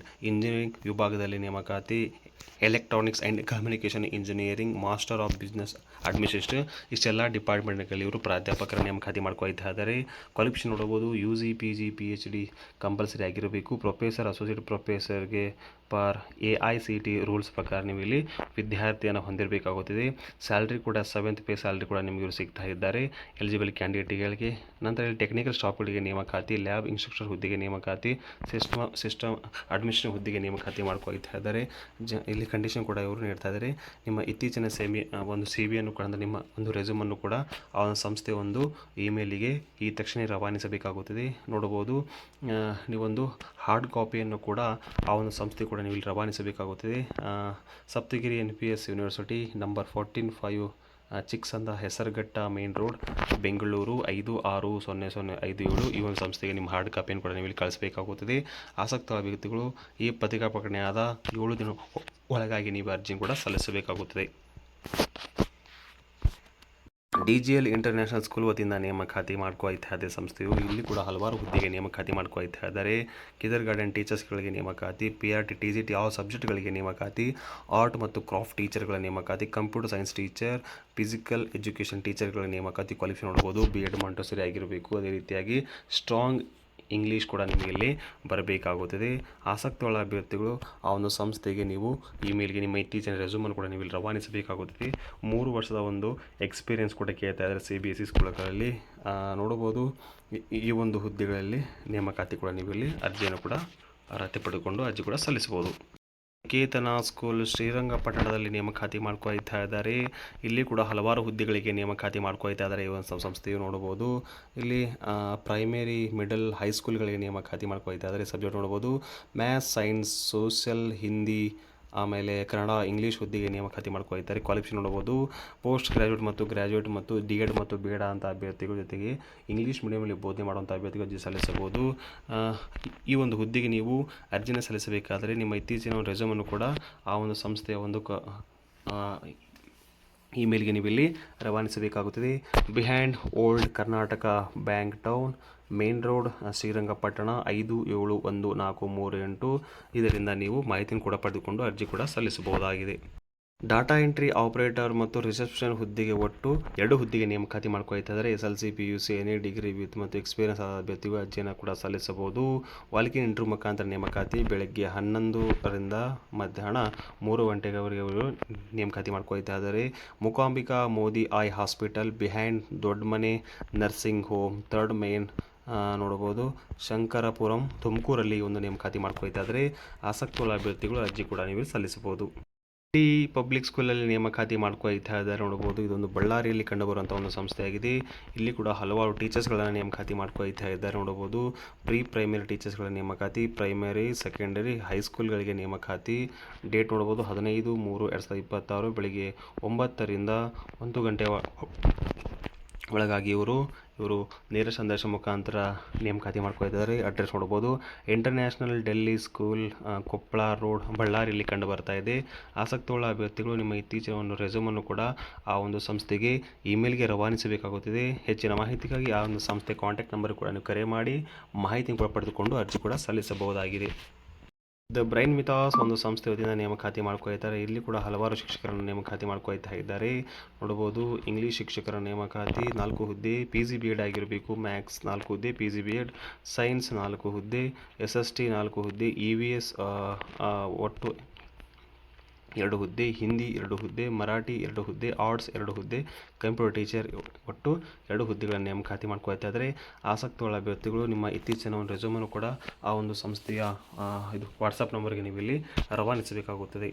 [SPEAKER 1] ಇಂಜಿನಿಯರಿಂಗ್ ವಿಭಾಗದಲ್ಲಿ ನೇಮಕಾತಿ, electronics and communication engineering, master of business administration ಇಷ್ಟೆಲ್ಲ ಡಿಪಾರ್ಟ್ಮೆಂಟ್ಗಳಲ್ಲಿ ಇವರು ಪ್ರಾಧ್ಯಾಪಕರ ನೇಮಕಾತಿ ಮಾಡ್ಕೊಳ್ತಾ ಇದ್ದಾರೆ. ಕ್ವಾಲಿಫಿಕೇಷನ್ ನೋಡಬಹುದು UG, PG, PhD ಕಂಪಲ್ಸರಿ ಆಗಿರಬೇಕು. ಪ್ರೊಫೆಸರ್, ಅಸೋಸಿಯೇಟ್ ಪ್ರೊಫೆಸರ್ಗೆ ಪರ್ AICT ರೂಲ್ಸ್ ಪ್ರಕಾರ ನೀವು ಇಲ್ಲಿ ವಿದ್ಯಾರ್ಥಿಯನ್ನು ಹೊಂದಿರಬೇಕಾಗುತ್ತದೆ. ಸ್ಯಾಲ್ರಿ ಕೂಡ 7th ಪೇ ಸ್ಯಾಲ್ರಿ ಕೂಡ ನಿಮಗೆ ಇವರು ಸಿಗ್ತಾ ಇದ್ದಾರೆ ಎಲಿಜಿಬಲ್ ಕ್ಯಾಂಡಿಡೇಟ್ಗಳಿಗೆ. ನಂತರ ಇಲ್ಲಿ ಟೆಕ್ನಿಕಲ್ ಸ್ಟಾಫ್ಗಳಿಗೆ ನೇಮಕಾತಿ, ಲ್ಯಾಬ್ ಇನ್ಸ್ಟ್ರಕ್ಟರ್ ಹುದ್ದೆಗೆ ನೇಮಕಾತಿ, ಸಿಸ್ಟಮ್ ಅಡ್ಮಿನಿಸ್ಟ್ರೇಷನ್ ಹುದ್ದೆಗೆ ನೇಮಕಾತಿ ಮಾಡ್ಕೊಳ್ತಾ ಇದ್ದಾರೆ. ಇಲ್ಲಿ ಕಂಡೀಷನ್ ಕೂಡ ಇವರು ನೀಡ್ತಾ ಇದ್ದಾರೆ. ನಿಮ್ಮ ಇತ್ತೀಚಿನ ಒಂದು CV ಕೂಡ ನಿಮ್ಮ ಒಂದು ರೆಸ್ಯೂಮನ್ನು ಕೂಡ ಆ ಒಂದು ಸಂಸ್ಥೆ ಒಂದು ಇಮೇಲಿಗೆ ಈ ತಕ್ಷಣ ರವಾನಿಸಬೇಕಾಗುತ್ತದೆ. ನೋಡಬಹುದು ನೀವೊಂದು ಹಾರ್ಡ್ ಕಾಪಿಯನ್ನು ಕೂಡ ಆ ಒಂದು ಸಂಸ್ಥೆ ಕೂಡ ನೀವು ಇಲ್ಲಿ ರವಾನಿಸಬೇಕಾಗುತ್ತದೆ. Saptagiri NPS university number 14/5 Chiksandra Hesaraghatta main road, Bengaluru 560057. ಈ ಒಂದು ಸಂಸ್ಥೆಗೆ ನಿಮ್ಮ ಹಾರ್ಡ್ ಕಾಪಿಯನ್ನು ಕೂಡ ನೀವು ಇಲ್ಲಿ ಕಳಿಸಬೇಕಾಗುತ್ತದೆ. ಆಸಕ್ತ ಅಭ್ಯರ್ಥಿಗಳು ಈ ಪತ್ರಿಕಾ ಪ್ರಕಟಣೆಯಾದ 7 ದಿನ ಒಳಗಾಗಿ ನೀವು ಅರ್ಜಿ ಕೂಡ ಸಲ್ಲಿಸಬೇಕಾಗುತ್ತದೆ. DGL ಇಂಟರ್ನ್ಯಾಷನಲ್ ಸ್ಕೂಲ್ ವತಿಯಿಂದ ನೇಮಕಾತಿ ಮಾಡ್ಕೊಳ್ತಾ ಇದೆ ಸಂಸ್ಥೆಯು. ಇಲ್ಲಿ ಕೂಡ ಹಲವಾರು ಹುದ್ದೆಗೆ ನೇಮಕಾತಿ ಮಾಡ್ಕೊಳ್ತಾ ಇದ್ದಾರೆ. ಕಿದರ್ ಗಾರ್ಡನ್ ಟೀಚರ್ಸ್ಗಳಿಗೆ ನೇಮಕಾತಿ, PRT TGT ಯಾವ ಸಬ್ಜೆಕ್ಟ್ಗಳಿಗೆ ನೇಮಕಾತಿ, ಆರ್ಟ್ ಮತ್ತು ಕ್ರಾಫ್ಟ್ ಟೀಚರ್ಗಳ ನೇಮಕಾತಿ, computer science teacher, physical education ಟೀಚರ್ಗಳ ನೇಮಕಾತಿ. ಕ್ವಾಲಿಫಿಕೇಷನ್ ನೋಡ್ಬೋದು B.Ed ಮಾಂಟೆಸರಿ ಆಗಿರಬೇಕು. ಅದೇ ರೀತಿಯಾಗಿ ಸ್ಟ್ರಾಂಗ್ ಇಂಗ್ಲೀಷ್ ಕೂಡ ನಿಮಗೆ ಇಲ್ಲಿ ಬರಬೇಕಾಗುತ್ತದೆ. ಆಸಕ್ತಿಯುಳ್ಳ ಅಭ್ಯರ್ಥಿಗಳು ಆ ಒಂದು ಸಂಸ್ಥೆಗೆ ನೀವು ಇಮೇಲ್ಗೆ ನಿಮ್ಮ ಇತ್ತೀಚಿನ ರೆಸ್ಯೂಮನ್ನು ಕೂಡ ನೀವು ಇಲ್ಲಿ ರವಾನಿಸಬೇಕಾಗುತ್ತದೆ. 3 ವರ್ಷದ ಒಂದು ಎಕ್ಸ್ಪೀರಿಯೆನ್ಸ್ ಕೂಡ ಕೇಳ್ತಾ ಇದ್ದಾರೆ CBSE ಸ್ಕೂಲ್ಗಳಲ್ಲಿ. ನೋಡಬಹುದು ಈ ಒಂದು ಹುದ್ದೆಗಳಲ್ಲಿ ನೇಮಕಾತಿ ಕೂಡ ನೀವು ಇಲ್ಲಿ ಅರ್ಜಿಯನ್ನು ಕೂಡ ಅರ್ಹತೆ ಪಡೆದುಕೊಂಡು ಅರ್ಜಿ ಕೂಡ ಸಲ್ಲಿಸಬಹುದು. ನಿಕೇತನ ಸ್ಕೂಲ್ ಶ್ರೀರಂಗಪಟ್ಟಣದಲ್ಲಿ ನೇಮಕಾತಿ ಮಾಡ್ಕೊಳ್ತಾ ಇದ್ದಾರೆ. ಇಲ್ಲಿ ಕೂಡ ಹಲವಾರು ಹುದ್ದೆಗಳಿಗೆ ನೇಮಕಾತಿ ಮಾಡ್ಕೊಳ್ತಾ ಇದ್ದಾರೆ. ಈ ಒಂದು ಸಂಸ್ಥೆಯು ನೋಡಬಹುದು ಇಲ್ಲಿ ಪ್ರೈಮರಿ, ಮಿಡಲ್, ಹೈಸ್ಕೂಲ್ಗಳಿಗೆ ನೇಮಕಾತಿ ಮಾಡ್ಕೊಳ್ತಾ ಇದ್ದಾರೆ. ಸಬ್ಜೆಕ್ಟ್ ನೋಡಬಹುದು ಮ್ಯಾಥ್ಸ್, ಸೈನ್ಸ್, ಸೋಷಿಯಲ್, ಹಿಂದಿ, ಆಮೇಲೆ ಕನ್ನಡ, ಇಂಗ್ಲೀಷ್ ಹುದ್ದೆಗೆ ನೇಮಕಾತಿ ಮಾಡ್ಕೊಳ್ತಾರೆ. ಕ್ವಾಲಿಫಿಕೇಷನ್ ನೋಡಬಹುದು ಪೋಸ್ಟ್ ಗ್ರಾಜ್ಯುಯೇಟ್ ಮತ್ತು ಗ್ರಾಜ್ಯುಯೇಟ್ ಮತ್ತು D.Ed ಮತ್ತು B.Ed ಅಂತ ಅಭ್ಯರ್ಥಿಗಳ ಜೊತೆಗೆ ಇಂಗ್ಲೀಷ್ ಮೀಡಿಯಮಲ್ಲಿ ಬೋಧನೆ ಮಾಡುವಂಥ ಅಭ್ಯರ್ಥಿಗಳು ಅರ್ಜಿ ಸಲ್ಲಿಸಬಹುದು. ಈ ಒಂದು ಹುದ್ದೆಗೆ ನೀವು ಅರ್ಜಿನ ಸಲ್ಲಿಸಬೇಕಾದರೆ ನಿಮ್ಮ ಇತ್ತೀಚಿನ ಒಂದು ರೆಸ್ಯೂಮನ್ನು ಕೂಡ ಆ ಒಂದು ಸಂಸ್ಥೆಯ ಒಂದು ಇಮೇಲ್ಗೆ ನೀವು ಇಲ್ಲಿ ರವಾನಿಸಬೇಕಾಗುತ್ತದೆ. Behind old Karnataka bank town, main road, Srirangapatna 571438. ಇದರಿಂದ ನೀವು ಮಾಹಿತಿಯನ್ನು ಕೂಡ ಪಡೆದುಕೊಂಡು ಅರ್ಜಿ ಕೂಡ ಸಲ್ಲಿಸಬಹುದಾಗಿದೆ. ಡಾಟಾ ಎಂಟ್ರಿ ಆಪರೇಟರ್ ಮತ್ತು ರಿಸೆಪ್ಷನ್ ಹುದ್ದೆಗೆ ಒಟ್ಟು 2 ಹುದ್ದೆಗೆ ನೇಮಕಾತಿ ಮಾಡ್ಕೊಳ್ತಾ ಇದ್ದಾರೆ. SLC, PUC, any degree with ಮತ್ತು ಎಕ್ಸ್ಪೀರಿಯನ್ಸ್ ಆದ ಅಭ್ಯರ್ಥಿಗಳು ಅರ್ಜಿಯನ್ನು ಕೂಡ ಸಲ್ಲಿಸಬಹುದು. ವಾಲ್ಕಿನ್ ಇಂಟರ್ವ್ಯೂ ಮುಖಾಂತರ ನೇಮಕಾತಿ, ಬೆಳಗ್ಗೆ 11ರಿಂದ ಮಧ್ಯಾಹ್ನ 3 ಗಂಟೆವರೆಗೆ ನೇಮಕಾತಿ ಮಾಡ್ಕೊಳ್ತಾ ಇದ್ದಾರೆ. Mookambika Modi eye hospital behind Doddamane nursing home, 3rd main ನೋಡಬಹುದು ಶಂಕರಪುರಂ, ತುಮಕೂರಲ್ಲಿ ಒಂದು ನೇಮಕಾತಿ ಮಾಡ್ಕೊಳ್ತಾ ಇದ್ದಾರೆ. ಆಸಕ್ತಿಯುಳ್ಳ ಅಭ್ಯರ್ಥಿಗಳು ಅರ್ಜಿ ಕೂಡ ನೀವು ಸಲ್ಲಿಸಬಹುದು. ಈ ಪಬ್ಲಿಕ್ ಸ್ಕೂಲಲ್ಲಿ ನೇಮಕಾತಿ ಮಾಡ್ಕೊಳ್ತಾ ಇದ್ದಾರೆ ನೋಡ್ಬೋದು. ಇದೊಂದು ಬಳ್ಳಾರಿಯಲ್ಲಿ ಕಂಡುಬರುವಂಥ ಒಂದು ಸಂಸ್ಥೆಯಾಗಿದೆ. ಇಲ್ಲಿ ಕೂಡ ಹಲವಾರು ಟೀಚರ್ಸ್ಗಳನ್ನು ನೇಮಕಾತಿ ಮಾಡ್ಕೊಳ್ತಾ ಇದ್ದಾರೆ ನೋಡ್ಬೋದು. ಪ್ರೀ ಪ್ರೈಮರಿ ಟೀಚರ್ಸ್ಗಳ ನೇಮಕಾತಿ, ಪ್ರೈಮರಿ, ಸೆಕೆಂಡರಿ, ಹೈಸ್ಕೂಲ್ಗಳಿಗೆ ನೇಮಕಾತಿ. ಡೇಟ್ ನೋಡ್ಬೋದು 15/3/2026 ಬೆಳಿಗ್ಗೆ 9 ರಿಂದ 1 ಗಂಟೆ ಒಳಗಾಗಿ ಇವರು ನೇರ ಸಂದರ್ಶನ ಮುಖಾಂತರ ನೇಮಕಾತಿ ಮಾಡ್ಕೊಳ್ತಿದ್ದಾರೆ. ಅಡ್ರೆಸ್ ನೋಡ್ಬೋದು, international Delhi school, Koppal road, ಬಳ್ಳಾರಿಯಲ್ಲಿ ಕಂಡು ಬರ್ತಾ ಇದೆ. ಆಸಕ್ತಿಯುಳ್ಳ ಅಭ್ಯರ್ಥಿಗಳು ನಿಮ್ಮ ಇತ್ತೀಚಿನ ಒಂದು ರೆಸ್ಯೂಮನ್ನು ಕೂಡ ಆ ಒಂದು ಸಂಸ್ಥೆಗೆ ಇಮೇಲ್ಗೆ ರವಾನಿಸಬೇಕಾಗುತ್ತದೆ. ಹೆಚ್ಚಿನ ಮಾಹಿತಿಗಾಗಿ ಆ ಒಂದು ಸಂಸ್ಥೆ ಕಾಂಟ್ಯಾಕ್ಟ್ ನಂಬರ್ ಕೂಡ ನೀವು ಕರೆ ಮಾಡಿ ಮಾಹಿತಿ ಕೂಡ ಪಡೆದುಕೊಂಡು ಅರ್ಜಿ ಕೂಡ ಸಲ್ಲಿಸಬಹುದಾಗಿದೆ. ದ ಬ್ರೈನ್ ಮಿಥಾಸ್ ಒಂದು ಸಂಸ್ಥೆ ವತಿಯಿಂದ ನೇಮಕಾತಿ ಮಾಡ್ಕೊಳ್ತಾರೆ. ಇಲ್ಲಿ ಕೂಡ ಹಲವಾರು ಶಿಕ್ಷಕರನ್ನು ನೇಮಕಾತಿ ಮಾಡ್ಕೊಳ್ತಾ ಇದ್ದಾರೆ ನೋಡ್ಬೋದು. ಇಂಗ್ಲೀಷ್ ಶಿಕ್ಷಕರ ನೇಮಕಾತಿ 4 ಹುದ್ದೆ, PG BEd ಆಗಿರಬೇಕು, ಮ್ಯಾಥ್ಸ್ 4 ಹುದ್ದೆ, PG BEd, ಸೈನ್ಸ್ 4 ಹುದ್ದೆ, SST 4 ಹುದ್ದೆ, EVS ಒಟ್ಟು 2 ಹುದ್ದೆ, ಹಿಂದಿ 2 ಹುದ್ದೆ, ಮರಾಠಿ 2 ಹುದ್ದೆ, ಆರ್ಟ್ಸ್ 2 ಹುದ್ದೆ, ಕಂಪ್ಯೂಟರ್ ಟೀಚರ್ ಒಟ್ಟು 2 ಹುದ್ದೆಗಳನ್ನು ನೇಮಕಾತಿ ಮಾಡ್ಕೊಳ್ತಾ ಇದ್ದಾರೆ. ಆಸಕ್ತಿಯುಳ್ಳ ಅಭ್ಯರ್ಥಿಗಳು ನಿಮ್ಮ ಇತ್ತೀಚಿನ ಒಂದು ರೆಸ್ಯೂಮನ್ನು ಕೂಡ ಆ ಒಂದು ಸಂಸ್ಥೆಯ ಇದು ವಾಟ್ಸಪ್ ನಂಬರ್ಗೆ ನೀವು ಇಲ್ಲಿ ರವಾನಿಸಬೇಕಾಗುತ್ತದೆ.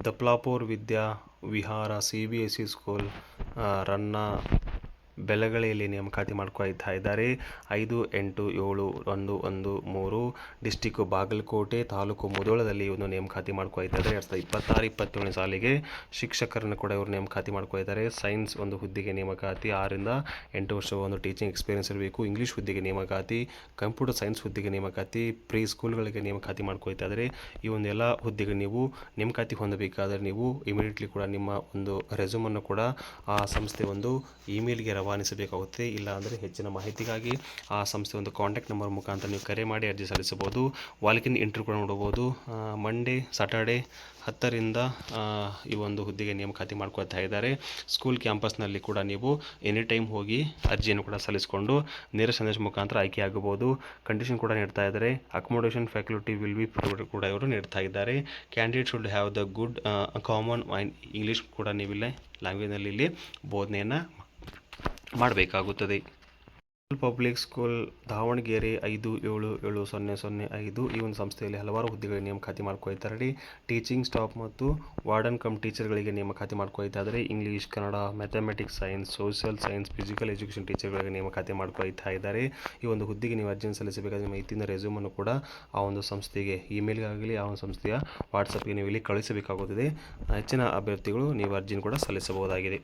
[SPEAKER 1] ದಪ್ಲಾಪುರ್ ವಿದ್ಯಾ ವಿಹಾರ CBSE ಸ್ಕೂಲ್ ರನ್ನ ಬೆಳಗಳೆಯಲ್ಲಿ ನೇಮಕಾತಿ ಮಾಡ್ಕೊಳ್ತಾ ಇದ್ದಾರೆ. 5-8-7-1-1-3 ಡಿಸ್ಟಿಕ್ಕು ಬಾಗಲಕೋಟೆ, ತಾಲೂಕು ಮುಧೋಳದಲ್ಲಿ ಒಂದು ನೇಮಕಾತಿ ಮಾಡ್ಕೊಳ್ತಾ ಇದ್ದಾರೆ. 2026-27 ಸಾಲಿಗೆ ಶಿಕ್ಷಕರನ್ನು ಕೂಡ ಇವರು ನೇಮಕಾತಿ ಮಾಡ್ಕೊಳ್ತಾರೆ. ಸೈನ್ಸ್ ಒಂದು ಹುದ್ದೆಗೆ ನೇಮಕಾತಿ, 6 ರಿಂದ 8 ವರ್ಷ ಒಂದು ಟೀಚಿಂಗ್ ಎಕ್ಸ್ಪೀರಿಯನ್ಸ್ ಇರಬೇಕು. ಇಂಗ್ಲೀಷ್ ಹುದ್ದೆಗೆ ನೇಮಕಾತಿ, ಕಂಪ್ಯೂಟರ್ ಸೈನ್ಸ್ ಹುದ್ದೆಗೆ ನೇಮಕಾತಿ, ಪ್ರೀ ಸ್ಕೂಲ್ಗಳಿಗೆ ನೇಮಕಾತಿ ಮಾಡ್ಕೊಳ್ತಾ ಇದ್ದಾರೆ. ಈ ಒಂದು ಎಲ್ಲ ಹುದ್ದೆಗೆ ನೀವು ನೇಮಕಾತಿ ಹೊಂದಬೇಕಾದರೆ ನೀವು ಇಮಿಡಿಯೇಟ್ಲಿ ಕೂಡ ನಿಮ್ಮ ಒಂದು ರೆಸ್ಯೂಮನ್ನು ಕೂಡ ಆ ಸಂಸ್ಥೆ ಒಂದು ಇಮೇಲ್ಗೆ ರವಾನಿಸಬೇಕಾಗುತ್ತೆ. ಇಲ್ಲ ಅಂದರೆ ಹೆಚ್ಚಿನ ಮಾಹಿತಿಗಾಗಿ ಆ ಸಂಸ್ಥೆ ಒಂದು ಕಾಂಟ್ಯಾಕ್ಟ್ ನಂಬರ್ ಮುಖಾಂತರ ನೀವು ಕರೆ ಮಾಡಿ ಅರ್ಜಿ ಸಲ್ಲಿಸಬಹುದು. ವಾಲ್ಕಿನ್ ಇಂಟರ್ವ್ಯೂ ಕೂಡ ನೋಡಬಹುದು. ಮಂಡೇ, ಸಾಟರ್ಡೆ 10 ರಿಂದ ಈ ಒಂದು ಹುದ್ದೆಗೆ ನೇಮಕಾತಿ ಮಾಡ್ಕೊಳ್ತಾ ಇದ್ದಾರೆ. ಸ್ಕೂಲ್ ಕ್ಯಾಂಪಸ್ನಲ್ಲಿ ಕೂಡ ನೀವು ಎನಿ ಟೈಮ್ ಹೋಗಿ ಅರ್ಜಿಯನ್ನು ಕೂಡ ಸಲ್ಲಿಸಿಕೊಂಡು ನೇರ ಸಂದೇಶ ಮುಖಾಂತರ ಆಯ್ಕೆಯಾಗಬಹುದು. ಕಂಡೀಷನ್ ಕೂಡ ನೀಡ್ತಾ ಇದ್ದಾರೆ. Accommodation faculty will be provided ಕೂಡ ಇವರು ನೀಡ್ತಾ ಇದ್ದಾರೆ. Candidate should have the good common English ಕೂಡ ನೀವಿಲ್ಲ ಲ್ಯಾಂಗ್ವೇಜ್ನಲ್ಲಿ ಇಲ್ಲಿ ಬೋಧನೆಯನ್ನು ಮಾಡಬೇಕಾಗುತ್ತದೆ. ಪಬ್ಲಿಕ್ ಸ್ಕೂಲ್ ದಾವಣಗೆರೆ 5-7-7-0-05 ಈ ಒಂದು ಸಂಸ್ಥೆಯಲ್ಲಿ ಹಲವಾರು ಹುದ್ದೆಗಳಿಗೆ ನೇಮಕಾತಿ ಮಾಡ್ಕೊಳ್ತಾರೆ. ಟೀಚಿಂಗ್ ಸ್ಟಾಫ್ ಮತ್ತು ವಾರ್ಡನ್ ಕಮ್ ಟೀಚರ್ಗಳಿಗೆ ನೇಮಕಾತಿ ಮಾಡ್ಕೊಳ್ತಾ ಇದ್ದಾರೆ. English, Kannada, mathematics, science, social science, physical education ಟೀಚರ್ಗಳಿಗೆ ನೇಮಕಾತಿ ಮಾಡ್ಕೊಳ್ತಾ ಇದ್ದಾರೆ. ಈ ಒಂದು ಹುದ್ದೆಗೆ ನೀವು ಅರ್ಜಿಯನ್ನು ಸಲ್ಲಿಸಬೇಕಾದ್ರೆ ನಿಮ್ಮ ಇತ್ತಿನ ರೆಸ್ಯೂಮನ್ನು ಕೂಡ ಆ ಒಂದು ಸಂಸ್ಥೆಗೆ ಇಮೇಲ್ಗಾಗಲಿ ಆ ಒಂದು ಸಂಸ್ಥೆಯ ವಾಟ್ಸಪ್ಗೆ ನೀವು ಇಲ್ಲಿ ಕಳಿಸಬೇಕಾಗುತ್ತದೆ. ಹೆಚ್ಚಿನ ಅಭ್ಯರ್ಥಿಗಳು ನೀವು ಅರ್ಜಿಯನ್ನು ಕೂಡ ಸಲ್ಲಿಸಬಹುದಾಗಿದೆ.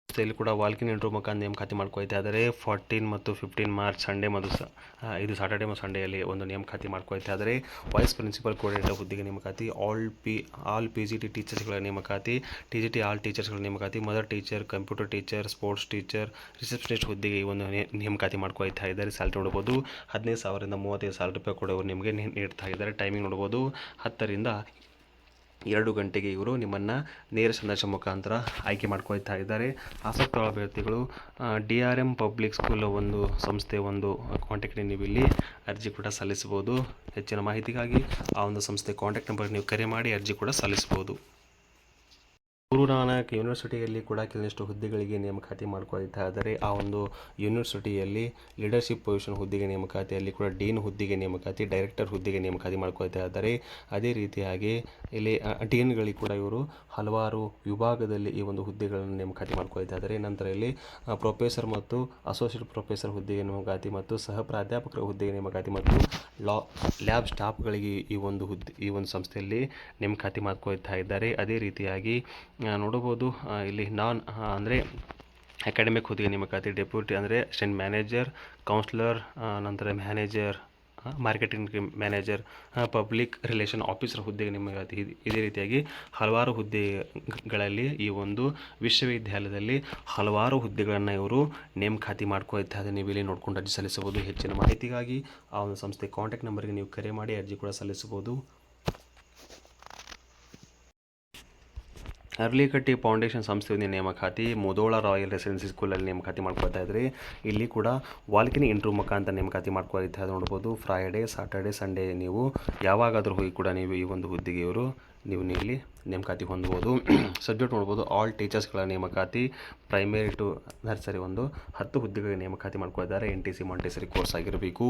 [SPEAKER 1] ಸಂಸ್ಥೆಯಲ್ಲಿ ಕೂಡ ವಾಲ್ಕಿನ್ ಇಂಟರ್ವ್ಯೂ ಮುಖಾಂತರ ನೇಮಕಾತಿ ಮಾಡ್ಕೊಳ್ತಾ ಇದ್ದಾರೆ. 14 ಮತ್ತು 15 ಮಾರ್ಚ್ ಸಂಡೇ ಮತ್ತು ಇದು ಸಾಟರ್ಡೆ ಮತ್ತು ಸಂಡೇಯಲ್ಲಿ ಒಂದು ನೇಮಕಾತಿ ಮಾಡ್ಕೊಳ್ತಾ ಇದ್ದಾರೆ. ವೈಸ್ ಪ್ರಿನ್ಸಿಪಲ್ ಕೋಆರ್ಡಿನೇಟರ್ ಹುದ್ದೆಗೆ ನೇಮಕಾತಿ, ಆಲ್ PGT ಟೀಚರ್ಸ್ಗಳ ನೇಮಕಾತಿ, TGT ಆಲ್ ಟೀಚರ್ಸ್ಗಳ ನೇಮಕಾತಿ, mother teacher, computer teacher, sports teacher, receptionist ಹುದ್ದೆಗೆ ಈ ಒಂದು ನೇಮಕಾತಿ ಮಾಡ್ಕೊಳ್ತಾ ಇದ್ದಾರೆ. ಸ್ಯಾಲ್ರಿ ನೋಡ್ಬೋದು 15,000 ರಿಂದ 35,000 ರೂಪಾಯಿ ಕೂಡ ಇವರು ನಿಮಗೆ ನೀಡ್ತಾ ಇದ್ದಾರೆ. ಟೈಮಿಂಗ್ ನೋಡ್ಬೋದು 10 ರಿಂದ 2 ಗಂಟೆಗೆ ಇವರು ನಿಮ್ಮನ್ನು ನೇರ ಸಂದರ್ಶನ ಮುಖಾಂತರ ಆಯ್ಕೆ ಮಾಡ್ಕೊಳ್ತಾ ಇದ್ದಾರೆ. ಆಸಕ್ತ ಅಭ್ಯರ್ಥಿಗಳು DRM ಪಬ್ಲಿಕ್ ಸ್ಕೂಲ್ ಒಂದು ಸಂಸ್ಥೆ ಒಂದು ಕಾಂಟ್ಯಾಕ್ಟ್ ನೀವು ಇಲ್ಲಿ ಅರ್ಜಿ ಕೂಡ ಸಲ್ಲಿಸಬಹುದು. ಹೆಚ್ಚಿನ ಮಾಹಿತಿಗಾಗಿ ಆ ಒಂದು ಸಂಸ್ಥೆ ಕಾಂಟ್ಯಾಕ್ಟ್ ನಂಬರ್ ನೀವು ಕರೆ ಮಾಡಿ ಅರ್ಜಿ ಕೂಡ ಸಲ್ಲಿಸಬಹುದು. ಗುರು ನಾನಕ್ ಯೂನಿವರ್ಸಿಟಿಯಲ್ಲಿ ಕೂಡ ಕೆಲವಷ್ಟು ಹುದ್ದೆಗಳಿಗೆ ನೇಮಕಾತಿ ಮಾಡ್ಕೊಳ್ತಾ ಇದ್ದಾರೆ. ಆ ಒಂದು ಯೂನಿವರ್ಸಿಟಿಯಲ್ಲಿ ಲೀಡರ್ಶಿಪ್ ಪೊಸಿಷನ್ ಹುದ್ದೆಗೆ ನೇಮಕಾತಿ, ಅಲ್ಲಿ ಕೂಡ ಡೀನ್ ಹುದ್ದೆಗೆ ನೇಮಕಾತಿ, ಡೈರೆಕ್ಟರ್ ಹುದ್ದೆಗೆ ನೇಮಕಾತಿ ಮಾಡ್ಕೊಳ್ತಾ ಇದ್ದಾರೆ. ಅದೇ ರೀತಿಯಾಗಿ ಇಲ್ಲಿ ಡೀನ್ಗಳಿಗೆ ಕೂಡ ಇವರು ಹಲವಾರು ವಿಭಾಗದಲ್ಲಿ ಈ ಒಂದು ಹುದ್ದೆಗಳನ್ನು ನೇಮಕಾತಿ ಮಾಡ್ಕೊಳ್ತಾ ಇದ್ದಾರೆ. ನಂತರ ಇಲ್ಲಿ ಪ್ರೊಫೆಸರ್ ಮತ್ತು ಅಸೋಸಿಯೇಟ್ ಪ್ರೊಫೆಸರ್ ಹುದ್ದೆಗೆ ನೇಮಕಾತಿ ಮತ್ತು ಸಹ ಪ್ರಾಧ್ಯಾಪಕರ ಹುದ್ದೆಗೆ ನೇಮಕಾತಿ ಮತ್ತು ಲ್ಯಾಬ್ ಸ್ಟಾಫ್ಗಳಿಗೆ ಈ ಒಂದು ಸಂಸ್ಥೆಯಲ್ಲಿ ನೇಮಕಾತಿ ಮಾಡ್ಕೊಳ್ತಾ ಇದ್ದಾರೆ. ಅದೇ ರೀತಿಯಾಗಿ ನೋಡಬಹುದು ಇಲ್ಲಿ ಅಂದರೆ ಅಕಾಡೆಮಿಕ್ ಹುದ್ದೆಗೆ ನೇಮಕಾತಿ, ಡೆಪ್ಯೂಟಿ ಅಂದರೆ ಅಸಿಸ್ಟೆಂಟ್ ಮ್ಯಾನೇಜರ್, ಕೌನ್ಸಿಲರ್, ನಂತರ manager, marketing manager, public relation officer ಹುದ್ದೆಗೆ ನೇಮಕಾತಿ. ಇದೇ ರೀತಿಯಾಗಿ ಹಲವಾರು ಹುದ್ದೆಗಳಲ್ಲಿ ಈ ಒಂದು ವಿಶ್ವವಿದ್ಯಾಲಯದಲ್ಲಿ ಹಲವಾರು ಹುದ್ದೆಗಳನ್ನು ಇವರು ನೇಮಕಾತಿ ಮಾಡ್ಕೊಳ್ತಾ ಇದ್ದಾರೆ. ನೀವು ಇಲ್ಲಿ ನೋಡ್ಕೊಂಡು ಅರ್ಜಿ ಸಲ್ಲಿಸಬಹುದು. ಹೆಚ್ಚಿನ ಮಾಹಿತಿಗಾಗಿ ಆ ಒಂದು ಸಂಸ್ಥೆ ಕಾಂಟ್ಯಾಕ್ಟ್ ನಂಬರ್ಗೆ ನೀವು ಕರೆ ಮಾಡಿ ಅರ್ಜಿ ಕೂಡ ಸಲ್ಲಿಸಬಹುದು. ಅರ್ಲಿಕಟ್ಟಿ ಫೌಂಡೇಶನ್ ಸಂಸ್ಥೆಯ ನೇಮಕಾತಿ ಮುಧೋಳ ರಾಯಲ್ ರೆಸಿಡೆನ್ಸಿ ಸ್ಕೂಲಲ್ಲಿ ನೇಮಕಾತಿ ಮಾಡ್ಕೊಳ್ತಾ ಇದ್ದಾರೆ. ಇಲ್ಲಿ ಕೂಡ ವಾಲ್ಕಿನ್ ಇಂಟರ್ವ್ಯೂ ಮುಖಾಂತರ ನೇಮಕಾತಿ ಮಾಡ್ಕೊಳ್ತಾ ನೋಡ್ಬೋದು. ಫ್ರೈಡೇ, ಸಾಟರ್ಡೆ, ಸಂಡೇ ನೀವು ಯಾವಾಗಾದರೂ ಹೋಗಿ ಕೂಡ ನೀವು ಈ ಒಂದು ಹುದ್ದೆಗೆ ಇವರು ನೀವು ಇಲ್ಲಿ ನೇಮಕಾತಿ ಹೊಂದ್ಬೋದು. ಸಬ್ಜೆಕ್ಟ್ ನೋಡ್ಬೋದು, ಆಲ್ ಟೀಚರ್ಸ್ಗಳ ನೇಮಕಾತಿ ಪ್ರೈಮರಿ ಟು ನರ್ಸರಿ 10 ಹುದ್ದೆಗಳಿಗೆ ನೇಮಕಾತಿ ಮಾಡ್ಕೊಂಡಿದ್ದಾರೆ. NTC ಮಾಂಟೆಸರಿ ಕೋರ್ಸ್ ಆಗಿರಬೇಕು.